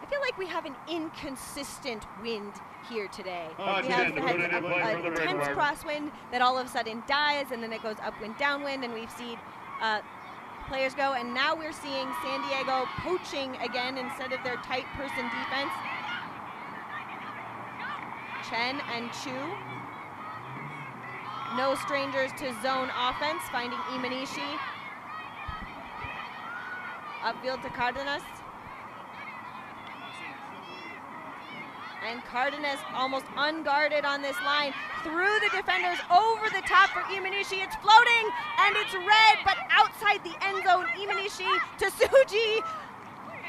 I feel like we have an inconsistent wind here today. We have had a tense crosswind that all of a sudden dies, and then it goes upwind, downwind, and we've seen players go, and now we're seeing San Diego poaching again instead of their tight person defense. Chen and Chu. No strangers to zone offense, finding Imanishi. Upfield to Cardenas. And Cardenas almost unguarded on this line. Through the defenders, over the top for Imanishi. It's floating, and it's red, but outside the end zone. Imanishi to Suji.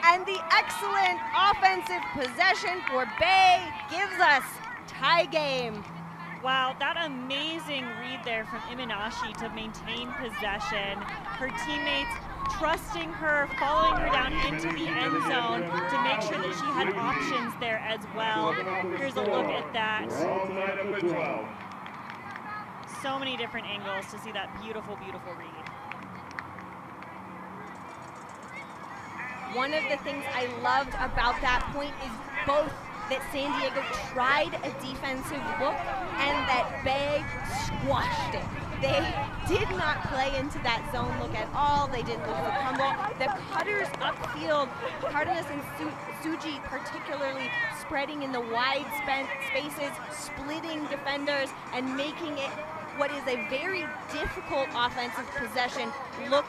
And the excellent offensive possession for Bay gives us tie game. Wow, that amazing read there from Imanashi to maintain possession. Her teammates trusting her, following her down into the end zone to make sure that she had options there as well. Here's a look at that. So many different angles to see that beautiful, beautiful read. One of the things I loved about that point is both that San Diego tried a defensive look and that Bay squashed it. They did not play into that zone look at all. They didn't look for crumble. The cutters upfield, Cardenas and Suji particularly spreading in the wide spaces, splitting defenders and making it what is a very difficult offensive possession look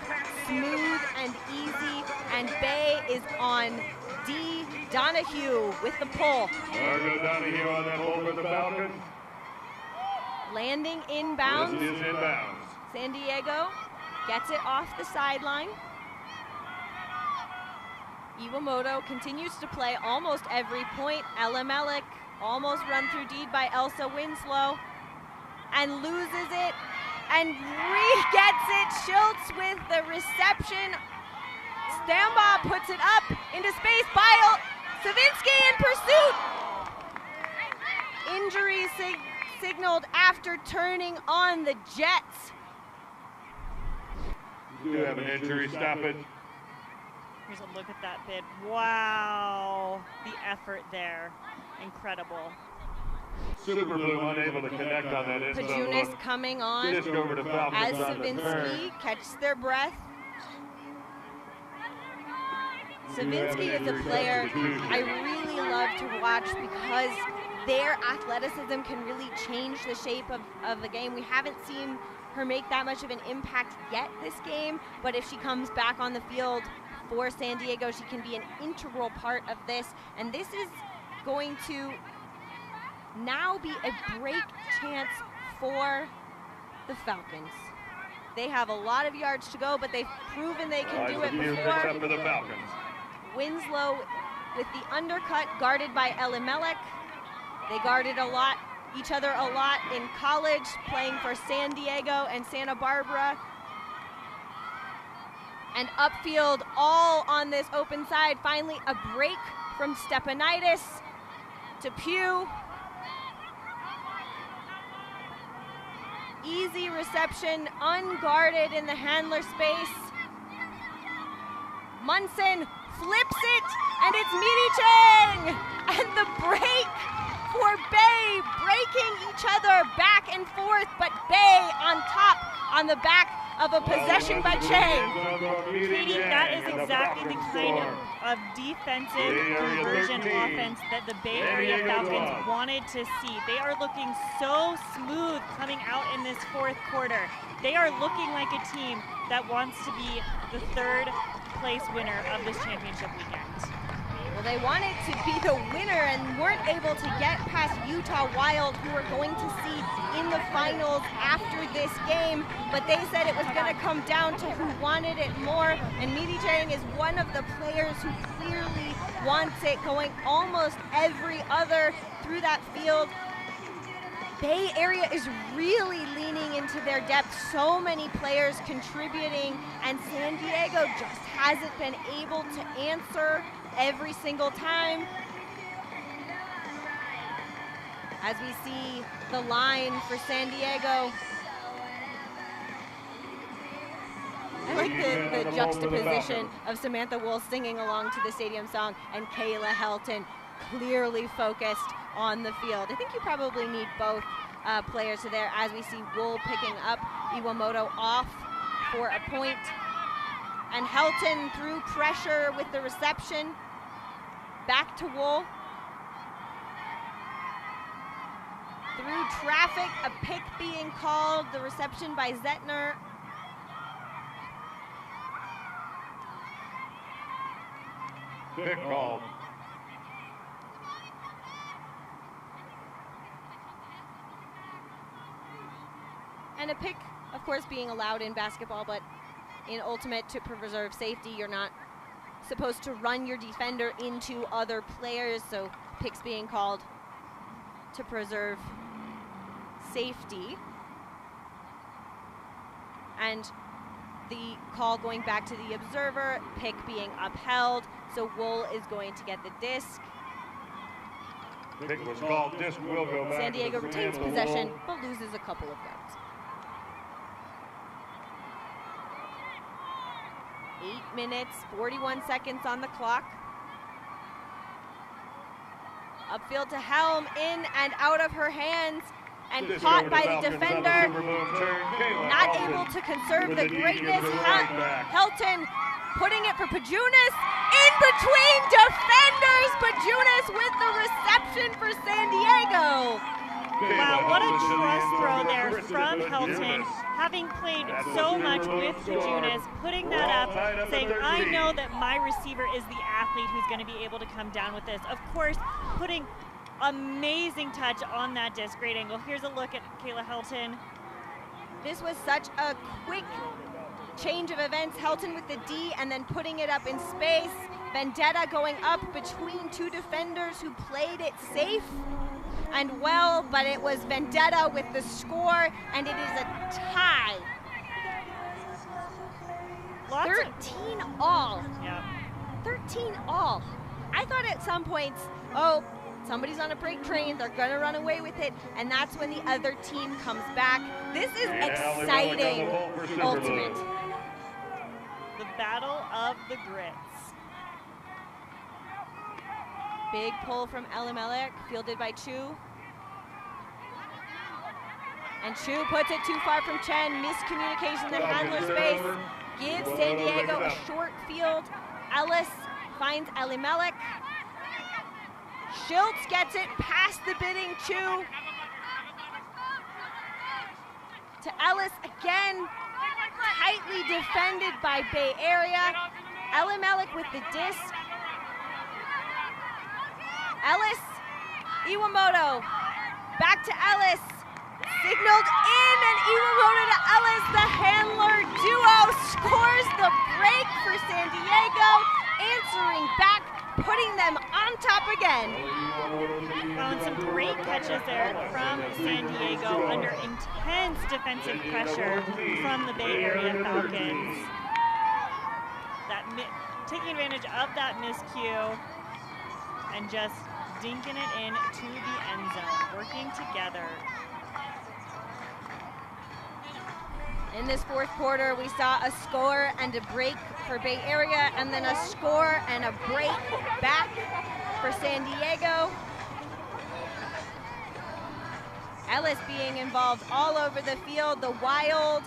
smooth and easy, and Bay is on D. Donahue with the pull. There goes Donahue on that pull for the Falcons. Landing inbounds. This is inbounds. San Diego gets it off the sideline. Iwamoto continues to play almost every point. Ella Melick almost run through deed by Elsa Winslow and loses it and re-gets it. Schultz with the reception. Stambaugh puts it up into space. Bile Savinsky in pursuit. Injury signaled after turning on the Jets. We do have an injury stoppage. Here's a look at that bid. Wow, the effort there, incredible. Super Blue unable to connect on that inside Pajunas look. coming on Disc over to Falcons as on the turn. Savinsky catches their breath. Savinsky is a player I really love to watch because their athleticism can really change the shape of the game. We haven't seen her make that much of an impact yet this game, but if she comes back on the field for San Diego, she can be an integral part of this. And this is going to now be a break chance for the Falcons. They have a lot of yards to go, but they've proven they can do it before. For the Falcons. Winslow with the undercut, guarded by Ella Melick. They guarded each other a lot in college, playing for San Diego and Santa Barbara. And upfield, all on this open side. Finally, a break from Stepanidis to Pugh. Easy reception, unguarded in the handler space. Munson flips it, and it's Miri Chang! And the break for Bay, breaking each other back and forth, but Bay on top on the back of a possession by Chang. Katie, that is exactly the kind of defensive conversion offense that the Bay Area Falcons wanted to see. They are looking so smooth coming out in this fourth quarter. They are looking like a team that wants to be the third place winner of this championship weekend. Well, they wanted to be the winner and weren't able to get past Utah Wild, who we're going to see in the finals after this game. But they said it was going to come down to who wanted it more. And Miri Chang is one of the players who clearly wants it, going almost every other through that field. Bay Area is really leaning into their depth. So many players contributing, and San Diego just hasn't been able to answer every single time. As we see the line for San Diego. I like the juxtaposition of Samantha Wool singing along to the stadium song and Kayla Helton clearly focused on the field. I think you probably need both players there, as we see Wool picking up Iwamoto off for a point. And Helton through pressure with the reception. Back to Wool. Through traffic, a pick being called, the reception by Zettner. Pick called. And a pick, of course, being allowed in basketball, but in ultimate, to preserve safety, you're not supposed to run your defender into other players, so picks being called to preserve safety. And the call going back to the observer, pick being upheld, so Wool is going to get the disc. Pick was called, disc will go back. San Diego retains possession, but loses a couple of yards. 8 minutes, 41 seconds on the clock. Upfield to Helm, in and out of her hands, and caught by the defender. Not able to conserve the greatness. Helton putting it for Pajunas, in between defenders. Pajunas with the reception for San Diego. Wow, what a trust throw there from Helton, having played so much with Pajunas, putting that up, saying, I know that my receiver is the athlete who's going to be able to come down with this. Of course, putting amazing touch on that disc, great angle. Here's a look at Kayla Helton. This was such a quick change of events. Helton with the D and then putting it up in space. Vendetta going up between two defenders who played it safe and well, but it was Vendetta with the score, and it is a tie. 13 all. Yeah. 13 all. I thought at some points, oh, somebody's on a break train, they're gonna run away with it, and that's when the other team comes back. This is exciting ultimate. The battle of the grits. Big pull from Elimelech, fielded by Chu. And Chu puts it too far from Chen. Miscommunication in the handler space. Gives San Diego a short field. Ellis finds Elimelech. Schultz gets it past the bidding Chu. To Ellis again. Tightly defended by Bay Area. Elimelech with the disc. Ellis, Iwamoto, back to Ellis, signaled in, and Iwamoto to Ellis, the handler duo scores the break for San Diego, answering back, putting them on top again. Found some great catches there from San Diego under intense defensive pressure from the Bay Area Falcons. Taking advantage of that miscue and just dinking it in to the end zone, working together. In this fourth quarter, we saw a score and a break for Bay Area, and then a score and a break back for San Diego. Ellis being involved all over the field. The Wild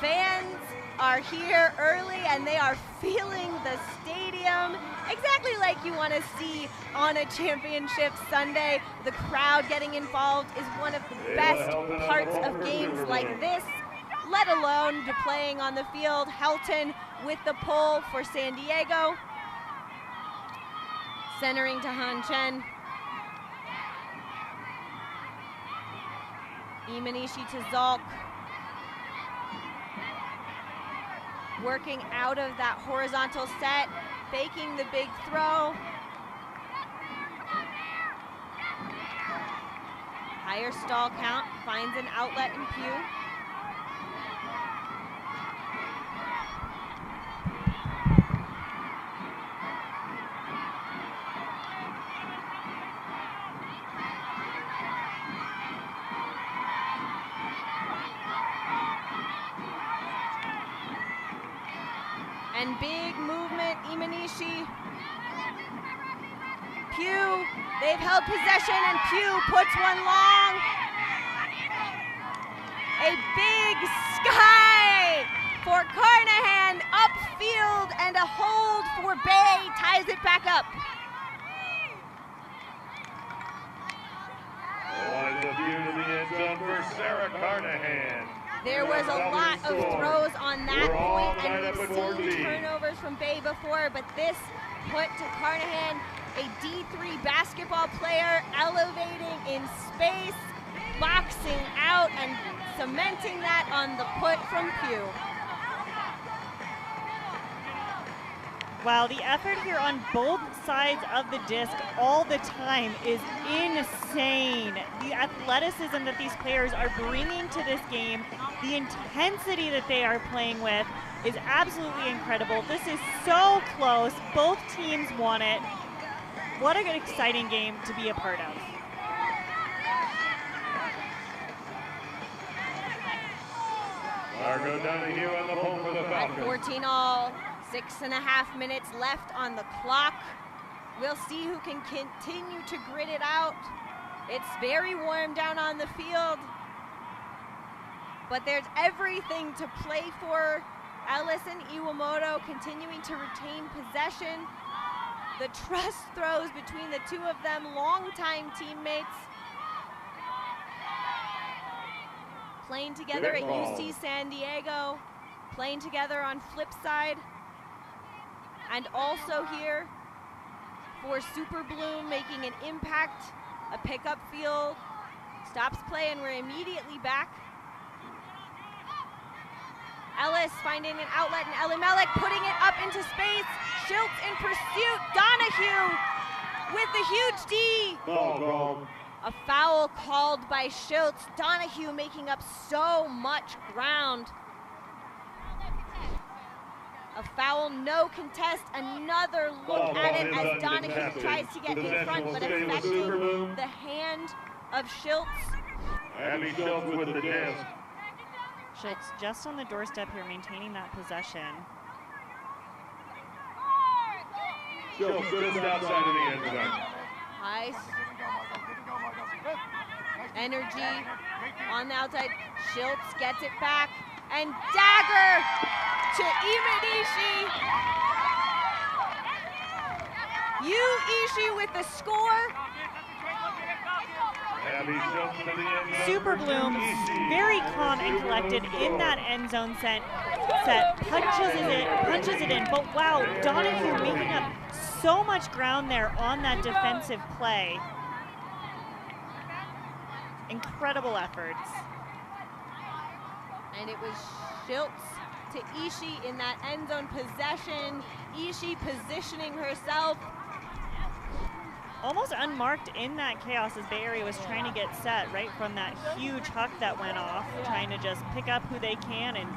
fans are here early, and they are feeling the stadium exactly like you want to see on a championship Sunday. The crowd getting involved is one of the best parts of games like this, let alone playing on the field. Helton with the pull for San Diego. Centering to Han Chen. Imanishi to Zalk. Working out of that horizontal set, faking the big throw. Higher stall count, finds an outlet in Pew. And big movement, Imanishi. Pew, they've held possession, and Pew puts one long. A big sky for Carnahan, upfield, and a hold for Bay, ties it back up. Wide the view to the end zone for Sarah Carnahan. There was a lot of throws on that point, and we've seen turnovers from Bay before, but this put to Carnahan, a D3 basketball player, elevating in space, boxing out, and cementing that on the put from Pew. Wow, the effort here on both sides of the disc all the time is insane. The athleticism that these players are bringing to this game, the intensity that they are playing with is absolutely incredible. This is so close. Both teams won it. What an exciting game to be a part of. Margo Donahue on the pole for the Falcons. 14 all. 6.5 minutes left on the clock. We'll see who can continue to grit it out. It's very warm down on the field, but there's everything to play for. Ellis and Iwamoto continuing to retain possession. The trust throws between the two of them, longtime teammates. Playing together at UC San Diego, playing together on Flipside. And also here for Super Bloom, making an impact, a pickup field, stops play, and we're immediately back. Ellis finding an outlet, and Elimelech putting it up into space. Schultz in pursuit, with the huge D. Ball. A foul called by Schultz. Donahue making up so much ground. A foul, no contest. Another look at it as Donahue tries to get in front, but affecting the hand of Schultz. Abby Schultz with the disc. Schultz just on the doorstep here, maintaining that possession. Schultz just outside of the end zone. Nice energy on the outside. Schultz gets it back, and dagger to Imanishi. Ishii with the score. Super Bloom, very calm and collected in that end zone set, punches it in. But wow, Donahue making up so much ground there on that defensive play. Incredible efforts. And it was Schultz to Ishii in that end zone possession. Ishii positioning herself. Almost unmarked in that chaos as Bay Area was trying to get set right from that huge huck that went off, trying to just pick up who they can and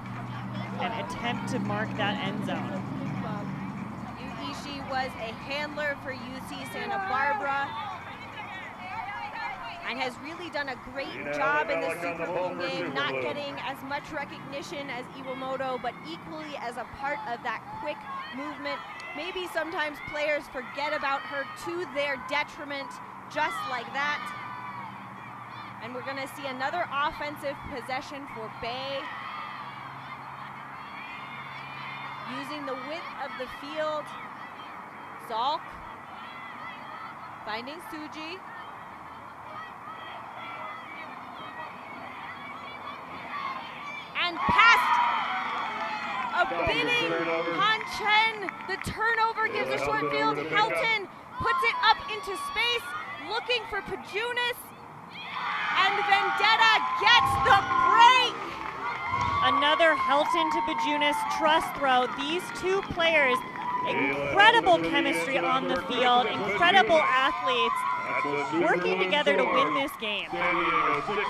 attempt to mark that end zone. Ishii was a handler for UC Santa Barbara and has really done a great job in the Super Bowl game, not getting as much recognition as Iwamoto, but equally as a part of that quick movement. Maybe sometimes players forget about her to their detriment, just like that. And we're gonna see another offensive possession for Bay. Using the width of the field. Salk finding Suji. And past a bidding Han Chen. The turnover gives a short field. Helton puts it up into space, looking for Pajunas. And Vendetta gets the break. Another Helton to Pajunas trust throw. These two players, incredible chemistry on the field, incredible athletes, working together to win this game. San Diego 16,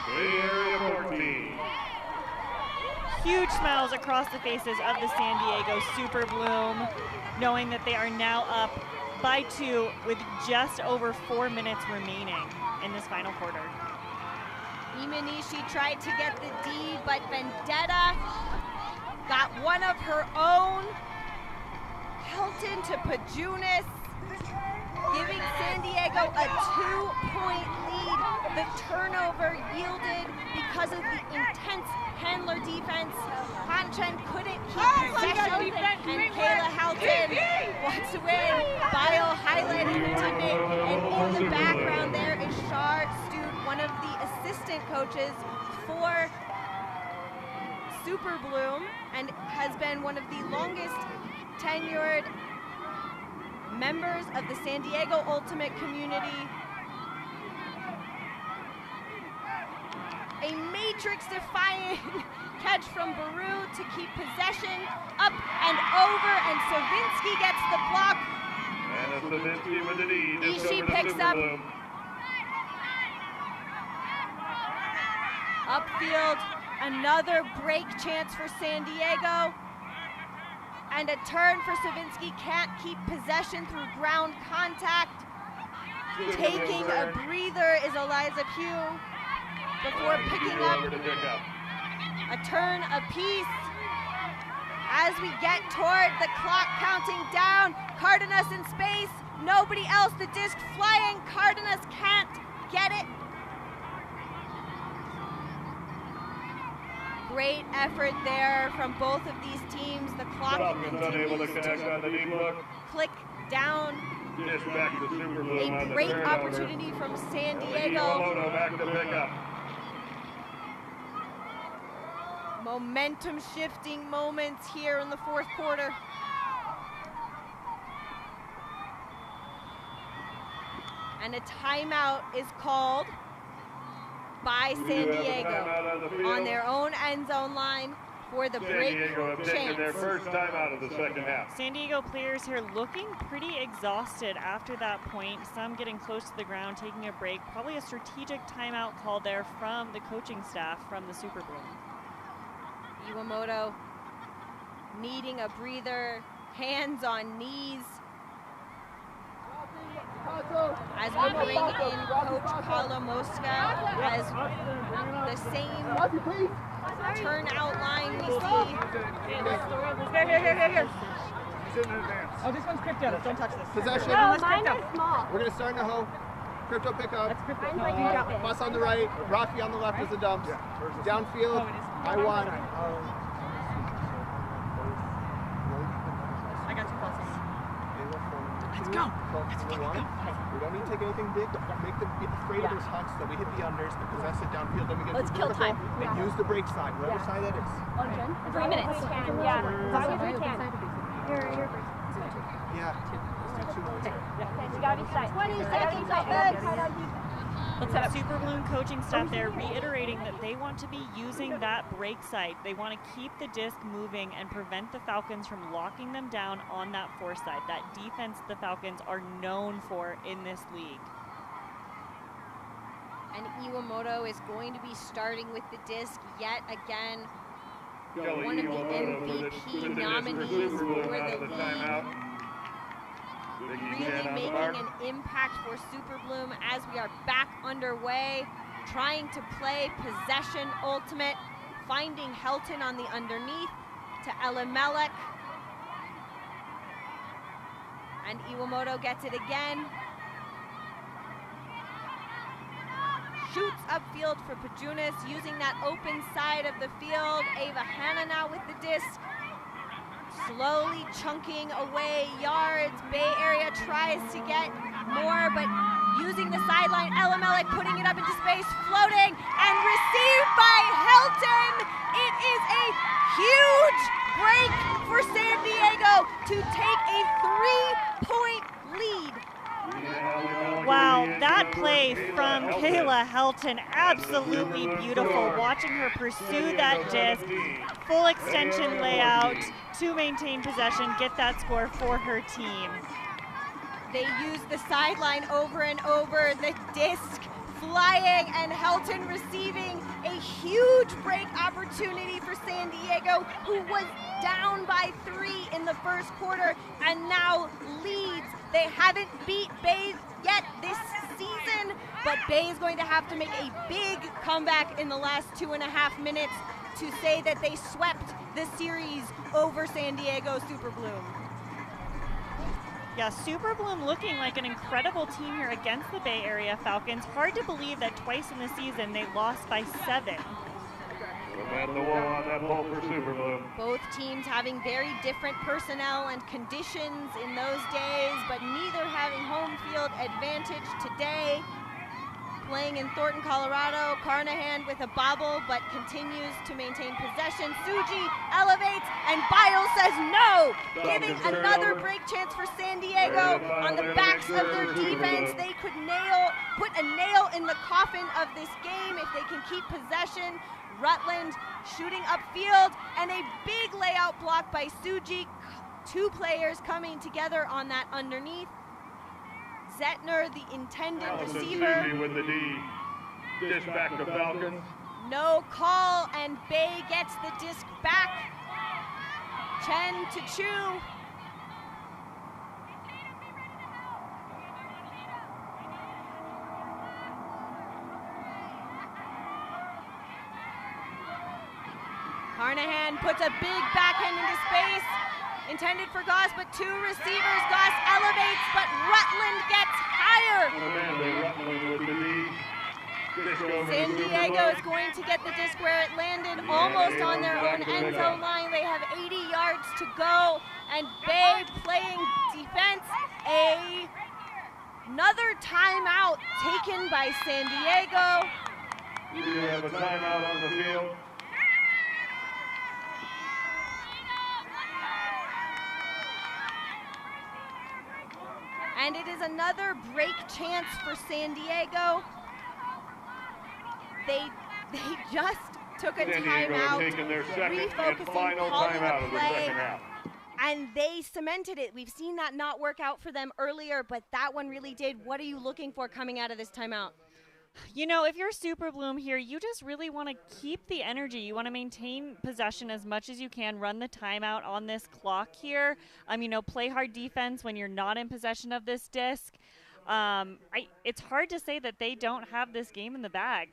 Bay Area 14. Huge smiles across the faces of the San Diego Super Bloom, knowing that they are now up by 2 with just over 4 minutes remaining in this final quarter. Imanishi tried to get the D, but Vendetta got one of her own. Helton to Pajunas, giving San Diego a 2-point lead. The turnover yielded because of the intense handler defense. Han Chen couldn't keep possession, and Kayla Helton walks away. Bio highlighting her teammate, and in the background there is Shar Stute, one of the assistant coaches for Super Bloom, and has been one of the longest tenured members of the San Diego Ultimate community. A matrix-defying catch from Baru to keep possession, up and over, and Savinsky gets the block. And Savinsky with the D. Ishii picks up. Upfield, another break chance for San Diego. And a turn for Savinsky, can't keep possession through ground contact. Taking a breather is Eliza Pugh before picking up a turn apiece. As we get toward the clock counting down, Cardenas in space, nobody else, the disc flying, Cardenas can't get it. Great effort there from both of these teams. The clock continues to click down. A great opportunity from San Diego. Momentum shifting moments here in the fourth quarter. And a timeout is called by San Diego on their own end zone line. for the San break Diego have taken their chance. first timeout of the second half. San Diego players here looking pretty exhausted after that point. Some getting close to the ground, taking a break. Probably a strategic timeout call there from the coaching staff from the Super Bloom. Iwamoto needing a breather, hands on knees. As we bring in Coach Kalamoska as the same turnout line we see. Here. Oh, this one's crypto. Don't touch this. Possession. No, mine crypto. is small. We're going to start in the hoe. Crypto pickup. Bus on the right. Rocky on the left is the dumps. Downfield. I want. I got 2 passes. Let's go. We don't need to take anything big. Make them be afraid of those hunts. Then we hit the unders and possess it downfield. Then we get vertical and use the brake side, whatever side that is. 3 minutes. Yeah, as long as we can. Here. Yeah. You gotta be set. 20 seconds. The Super Bloom coaching staff there reiterating that they want to be using that break side. They want to keep the disc moving and prevent the Falcons from locking them down on that force side. That defense the Falcons are known for in this league. And Iwamoto is going to be starting with the disc yet again. One of the MVP nominees for the league. Really making an impact for Super Bloom as we are back underway, trying to play possession ultimate, finding Helton on the underneath to Elimelech. And Iwamoto gets it again. Shoots upfield for Pajunas, using that open side of the field. Ava Hanna now with the disc. Slowly chunking away yards. Bay Area tries to get more, but using the sideline. Elimelech putting it up into space, floating, and received by Helton. It is a huge break for San Diego to take a 3-point lead. Wow, that play from Kayla Helton, absolutely beautiful. Watching her pursue that disc, full extension layout to maintain possession, get that score for her team. They use the sideline over and over, the disc flying, and Helton receiving a huge break opportunity for San Diego, who was down by 3 in the first quarter and now leads. They haven't beat Bay yet this season, but Bay is going to have to make a big comeback in the last 2.5 minutes to say that they swept the series over San Diego Super Bloom. Yeah, Super Bloom looking like an incredible team here against the Bay Area Falcons. Hard to believe that twice in the season they lost by 7. At the wall on that ball for Super Bloom. Both teams having very different personnel and conditions in those days, but neither having home field advantage today. Playing in Thornton, Colorado, Carnahan with a bobble, but continues to maintain possession. Suji elevates, and Biles says no, giving another break chance for San Diego on the backs of their defense. They could put a nail in the coffin of this game if they can keep possession. Rutland shooting upfield, and a big layout block by Suji. 2 players coming together on that underneath. Zetner, the intended receiver. Suji with the D. Dish back to Falcons. No call, and Bay gets the disc back. Chen to Chu. Carnahan puts a big backhand into space, intended for Goss, but 2 receivers. Goss elevates, but Rutland gets higher. San Diego is going to get the disc where it landed, almost on their own end zone line. They have 80 yards to go, and Bay playing defense. Another timeout taken by San Diego. We do have a timeout on the field. And it is another break chance for San Diego. They just took a San Diego timeout, taking their second and refocusing, final calling timeout a of the play, second half. and they cemented it. We've seen that not work out for them earlier, but that one really did. What are you looking for coming out of this timeout? You know, if you're Super Bloom here, you just really want to keep the energy. You want to maintain possession as much as you can, run the timeout on this clock here. You know, play hard defense when you're not in possession of this disc. It's hard to say that they don't have this game in the bag.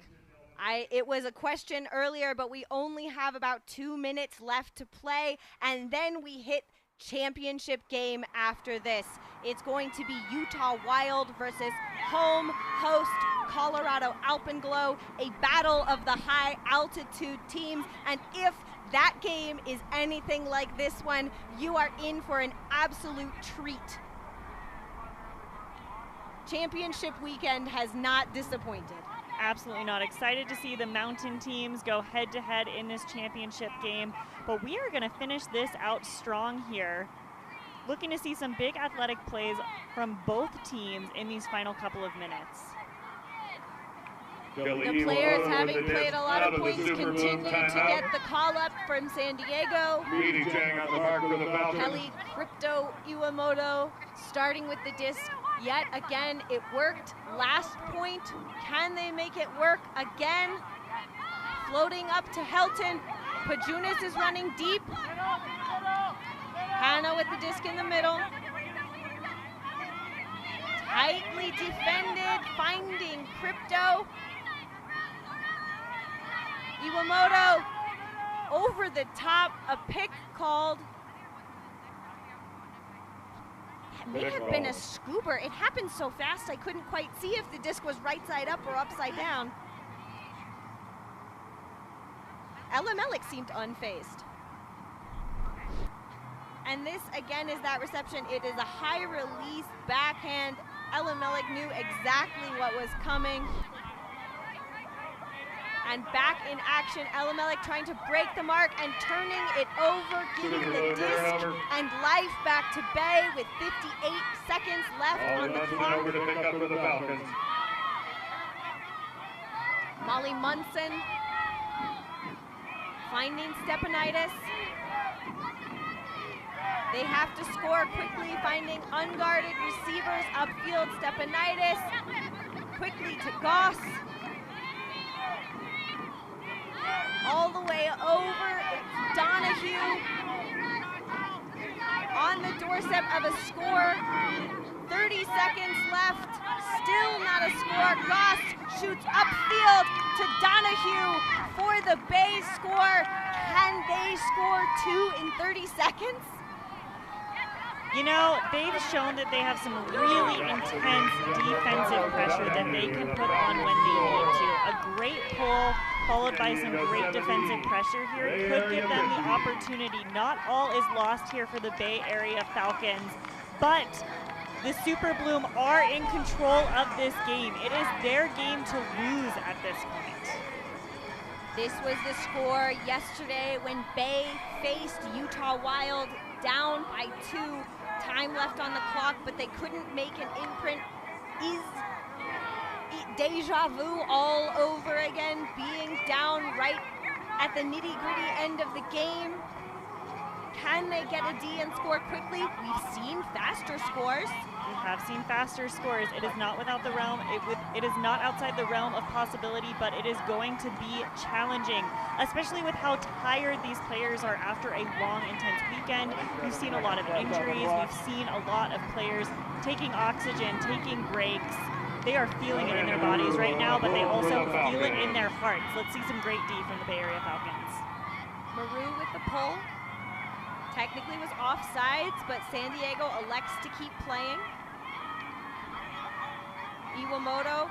It was a question earlier, but we only have about 2 minutes left to play, and then we hit championship game after this. It's going to be Utah Wild versus home host Colorado Alpenglow, a battle of the high altitude teams, and if that game is anything like this one, you are in for an absolute treat. Championship weekend has not disappointed. Absolutely not. Excited to see the mountain teams go head-to-head in this championship game, but we are going to finish this out strong here. Looking to see some big athletic plays from both teams in these final couple of minutes. The players, having played a lot of points, continue to get the call up from San Diego. Kelly Crypto Iwamoto starting with the disc. Yet again, it worked. Last point, can they make it work again? Floating up to Helton. Pajunas is running deep. Hannah with the disc in the middle. Tightly defended, finding Crypto. Iwamoto over the top, a pick called. May have been a scooper. It happened so fast I couldn't quite see if the disc was right side up or upside down. Ella Melik seemed unfazed. And this again is that reception. It is a high release backhand. Ella Melik knew exactly what was coming. And back in action, Ella Melik trying to break the mark and turning it over, giving the disc and life back to Bay with 58 seconds left on the clock. Over to pick up for the Falcons. Molly Munson finding Stepanitis. They have to score quickly, finding unguarded receivers upfield. Stepanitis quickly to Goss. All the way over, it's Donahue on the doorstep of a score. 30 seconds left, still not a score. Goss shoots upfield to Donahue for the Bay score. Can they score 2 in 30 seconds? You know, they've shown that they have some really intense defensive pressure that they can put on when they need to. A great pull followed by some great defensive pressure here could give them the opportunity. Not all is lost here for the Bay Area Falcons, but the Super Bloom are in control of this game. It is their game to lose at this point. This was the score yesterday when Bay faced Utah Wild down by 2. Time left on the clock, but they couldn't make an imprint. Is deja vu all over again, being down right at the nitty-gritty end of the game? Can they get a D and score quickly? We've seen faster scores. We have seen faster scores. It is not without the realm. It is not outside the realm of possibility, but it is going to be challenging, especially with how tired these players are after a long, intense weekend. We've seen a lot of injuries. We've seen a lot of players taking oxygen, taking breaks. They are feeling it in their bodies right now, but they also feel it in their hearts. Let's see some great D from the Bay Area Falcons. Maru with the pull. Technically was offsides, but San Diego elects to keep playing. Iwamoto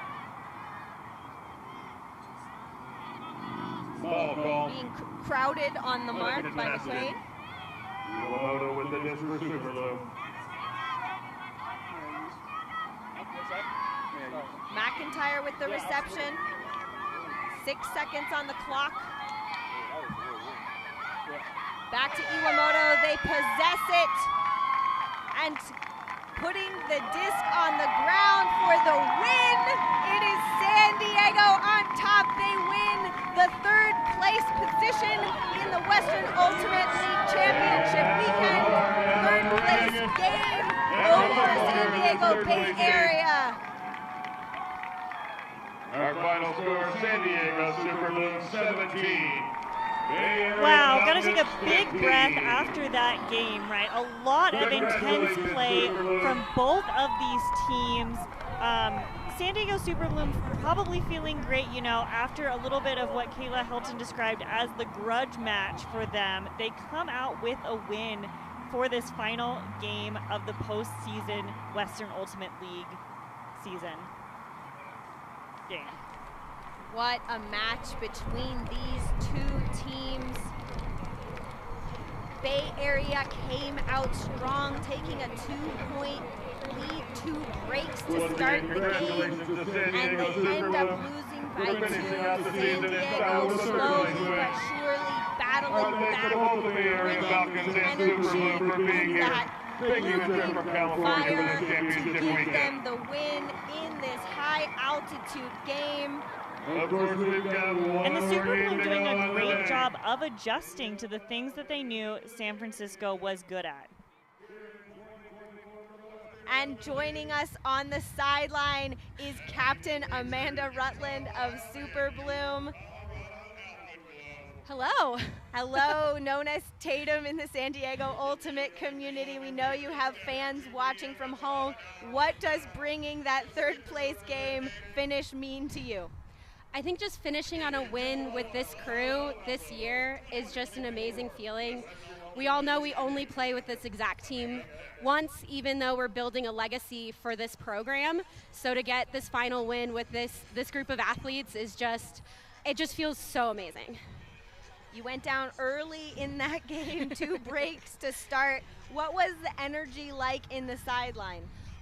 being crowded on the mark by McQuaid. Iwamoto with the disc for Super Bloom. McIntyre with the reception. 6 seconds on the clock. Back to Iwamoto, they possess it. And putting the disc on the ground for the win. It is San Diego on top. They win the third place position in the Western Ultimate League Championship weekend. Third place game over San Diego Bay Area. Our final score, San Diego Super Bloom 17. Wow, gotta take a big breath after that game, right? A lot of intense play from both of these teams. San Diego Super Bloom probably feeling great, you know, after a little bit of what Kayla Helton described as the grudge match for them. They come out with a win for this final game of the postseason Western Ultimate League season game. What a match between these two teams. Bay Area came out strong, taking a 2-point lead, 2 breaks to start the game, and they end up losing by 2. San Diego slowly but surely battling back, winning energy, and that blue fire to give them the win in this high altitude game. Of course, we've got one And the Super more Bloom game doing to go a on great today. job of adjusting to the things that they knew San Francisco was good at. And joining us on the sideline is Captain Amanda Rutland of Super Bloom. Hello. Hello, known as Tatum in the San Diego Ultimate community. We know you have fans watching from home. What does bringing that third place game finish mean to you? I think just finishing on a win with this crew this year is just an amazing feeling. We all know we only play with this exact team once, even though we're building a legacy for this program. So to get this final win with this group of athletes is just, it just feels so amazing. You went down early in that game, 2 breaks to start. What was the energy like in the sideline?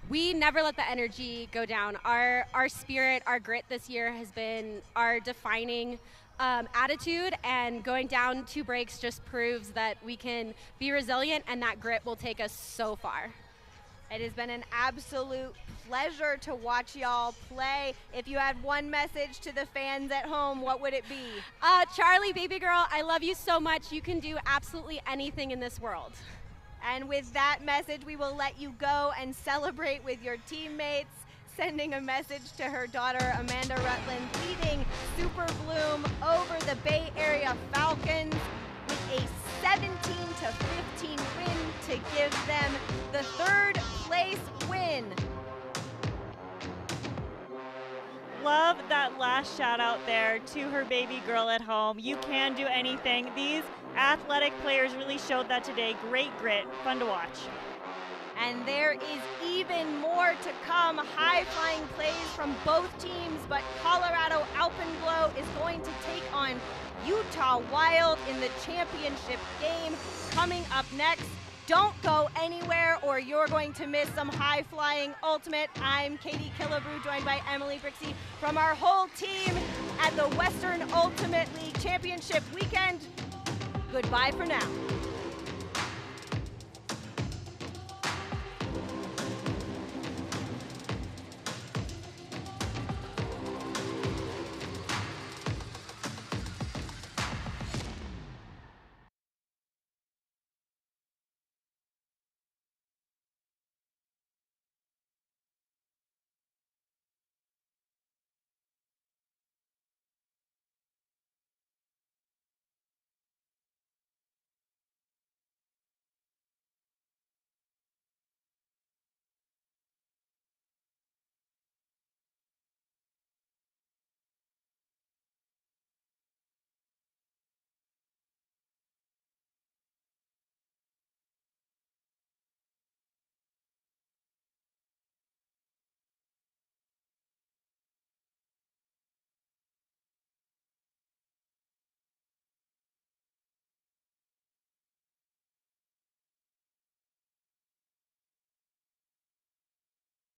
We never let the energy go down. Our spirit, our grit this year has been our defining attitude, and going down 2 breaks just proves that we can be resilient, and that grit will take us so far. It has been an absolute pleasure to watch y'all play. If you had one message to the fans at home, what would it be? Charlie, baby girl, I love you so much. You can do absolutely anything in this world. And with that message, we will let you go and celebrate with your teammates, sending a message to her daughter, Amanda Rutland, leading Super Bloom over the Bay Area Falcons with a 17-15 win to give them the third place win. Love that last shout out there to her baby girl at home. You can do anything. These athletic players really showed that today. Great grit, fun to watch. And there is even more to come. High-flying plays from both teams, but Colorado Alpenglow is going to take on Utah Wild in the championship game coming up next. Don't go anywhere or you're going to miss some high-flying ultimate. I'm Katie Killebrew, joined by Emily Brixey from our whole team at the Western Ultimate League Championship weekend. Goodbye for now.